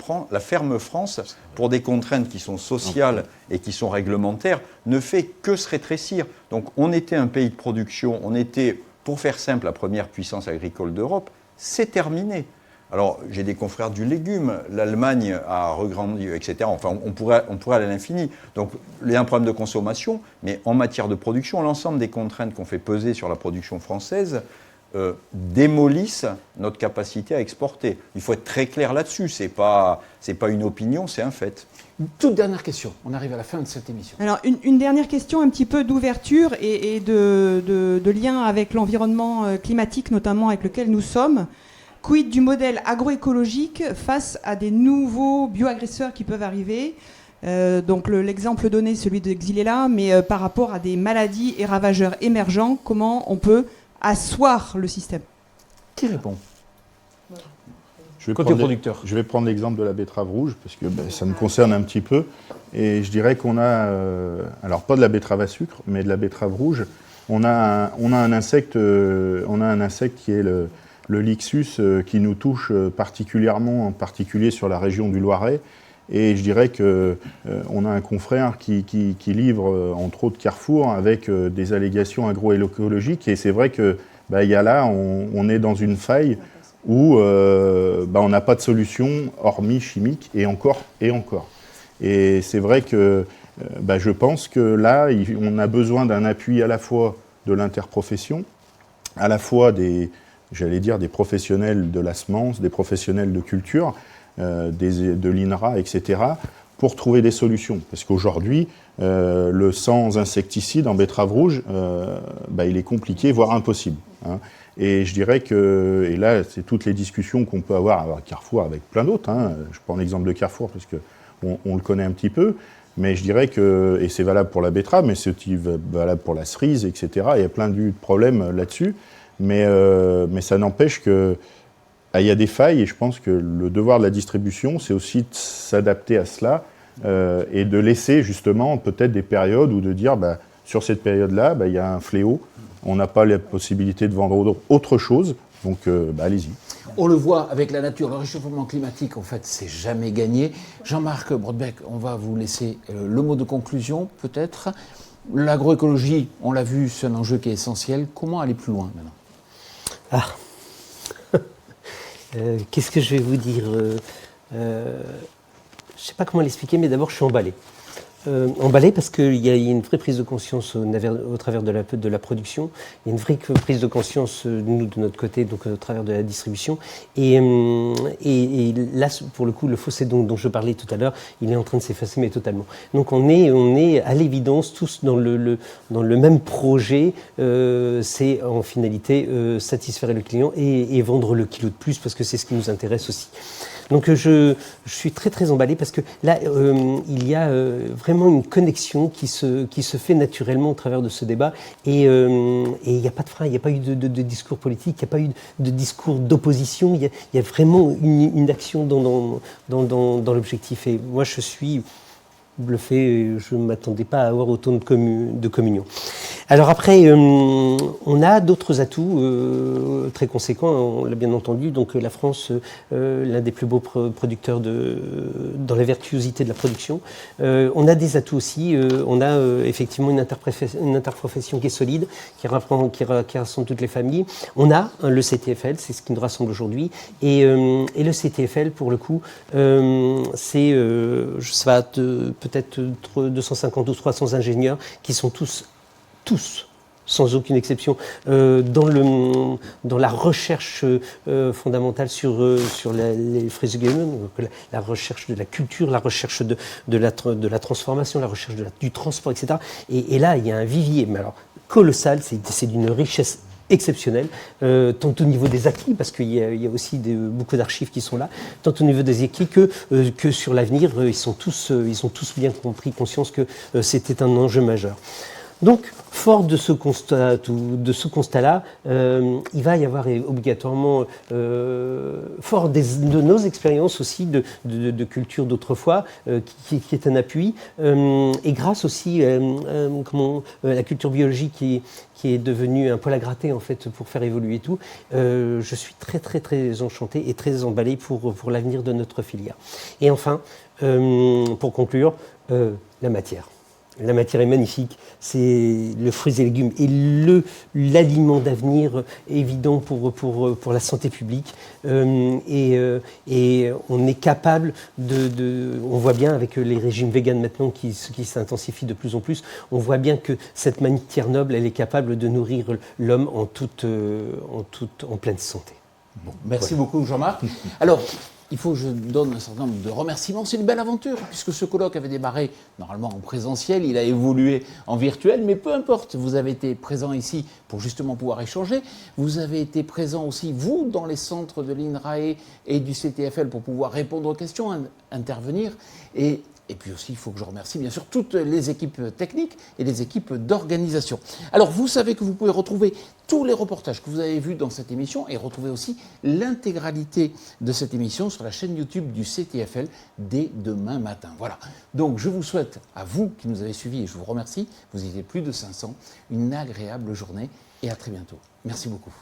France, pour des contraintes qui sont sociales et qui sont réglementaires, ne fait que se rétrécir. Donc on était un pays de production, on était, pour faire simple, la première puissance agricole d'Europe, c'est terminé. Alors j'ai des confrères du légume, l'Allemagne a regrandi, etc. Enfin on pourrait aller à l'infini. Donc il y a un problème de consommation, mais en matière de production, l'ensemble des contraintes qu'on fait peser sur la production française démolissent notre capacité à exporter. Il faut être très clair là-dessus, c'est pas une opinion, c'est un fait. Une toute dernière question, on arrive à la fin de cette émission. Alors une dernière question un petit peu d'ouverture et de lien avec l'environnement climatique, notamment avec lequel nous sommes. Quid du modèle agroécologique face à des nouveaux bioagresseurs qui peuvent arriver? Donc l'exemple donné, celui de Xylella, mais par rapport à des maladies et ravageurs émergents, comment on peut asseoir le système? Qui répond? Je vais prendre l'exemple de la betterave rouge, parce que ça me concerne un petit peu. Et je dirais qu'on a, alors pas de la betterave à sucre, mais de la betterave rouge. On a un insecte qui est le Lixus, qui nous touche particulièrement, en particulier sur la région du Loiret. Et je dirais qu'on a un confrère qui livre, entre autres Carrefour, avec des allégations agroécologiques. Et c'est vrai que y a là, on est dans une faille où on n'a pas de solution hormis chimique, et encore. Et c'est vrai que je pense que là, on a besoin d'un appui à la fois de l'interprofession, à la fois des professionnels de la semence, des professionnels de culture, de l'INRA, etc., pour trouver des solutions. Parce qu'aujourd'hui, le sans insecticide en betterave rouge, il est compliqué, voire impossible. Hein. Et je dirais que, et là, c'est toutes les discussions qu'on peut avoir avec Carrefour, avec plein d'autres. Hein. Je prends l'exemple de Carrefour parce qu'on le connaît un petit peu. Mais je dirais que, et c'est valable pour la betterave, mais c'est aussi valable pour la cerise, etc. Il y a plein de problèmes là-dessus. Mais ça n'empêche que il y a des failles, et je pense que le devoir de la distribution, c'est aussi de s'adapter à cela et de laisser justement peut-être des périodes où de dire sur cette période-là, il y a un fléau, on n'a pas la possibilité de vendre autre chose, donc allez-y. On le voit avec la nature, le réchauffement climatique, en fait, c'est jamais gagné. Jean-Marc Brodbeck, on va vous laisser le mot de conclusion, peut-être. L'agroécologie, on l'a vu, c'est un enjeu qui est essentiel. Comment aller plus loin maintenant? Qu'est-ce que je vais vous dire? Je ne sais pas comment l'expliquer, mais d'abord, je suis emballé. Emballé parce qu'il y a une vraie prise de conscience au travers de la production, il y a une vraie prise de conscience, nous, de notre côté, donc au travers de la distribution. Et là, pour le coup, le fossé dont je parlais tout à l'heure, il est en train de s'effacer, mais totalement. Donc on est à l'évidence tous dans le même projet, c'est en finalité satisfaire le client et vendre le kilo de plus, parce que c'est ce qui nous intéresse aussi. Donc je suis très très emballé parce que là il y a vraiment une connexion qui se fait naturellement au travers de ce débat et il n'y a pas de frein, il n'y a pas eu de discours politique, il n'y a pas eu de discours d'opposition, il y a vraiment une action dans l'objectif. Et moi je suis bluffé, je ne m'attendais pas à avoir autant de communion. Alors après, on a d'autres atouts très conséquents, on l'a bien entendu. Donc la France, l'un des plus beaux producteurs dans la virtuosité de la production. On a des atouts aussi. On a effectivement une interprofession qui est solide, qui rassemble toutes les familles. On a le CTFL, c'est ce qui nous rassemble aujourd'hui. Et le CTFL, pour le coup, c'est, je sais pas, peut-être 250 ou 300 ingénieurs qui sont tous, sans aucune exception, dans la recherche fondamentale sur les fruits et légumes, la recherche de la culture, la recherche de la transformation, la recherche du transport, etc. Et là, il y a un vivier, mais alors colossal, c'est d'une richesse exceptionnelle, tant au niveau des acquis, parce qu'il y a aussi beaucoup d'archives qui sont là, tant au niveau des acquis que sur l'avenir, ils ont tous bien compris, conscience que c'était un enjeu majeur. Donc, fort de ce constat-là, il va y avoir obligatoirement, fort de nos expériences aussi de culture d'autrefois, qui est un appui, et grâce aussi à la culture biologique qui est devenue un poil à gratter en fait pour faire évoluer tout, je suis très très très enchanté et très emballé pour l'avenir de notre filière. Et enfin, pour conclure, la matière. La matière est magnifique, c'est le fruits et légumes et l'aliment d'avenir évident pour la santé publique. Et on est capable on voit bien avec les régimes véganes maintenant qui s'intensifient de plus en plus, on voit bien que cette matière noble, elle est capable de nourrir l'homme en pleine santé. Bon, merci beaucoup Jean-Marc. Alors, il faut que je donne un certain nombre de remerciements. C'est une belle aventure, puisque ce colloque avait démarré normalement en présentiel, il a évolué en virtuel, mais peu importe, vous avez été présent ici pour justement pouvoir échanger. Vous avez été présent aussi, vous, dans les centres de l'INRAE et du CTFL pour pouvoir répondre aux questions, intervenir. Et puis aussi, il faut que je remercie bien sûr toutes les équipes techniques et les équipes d'organisation. Alors, vous savez que vous pouvez retrouver tous les reportages que vous avez vus dans cette émission et retrouver aussi l'intégralité de cette émission sur la chaîne YouTube du CTFL dès demain matin. Voilà. Donc, je vous souhaite, à vous qui nous avez suivis, et je vous remercie, vous étiez plus de 500, une agréable journée et à très bientôt. Merci beaucoup.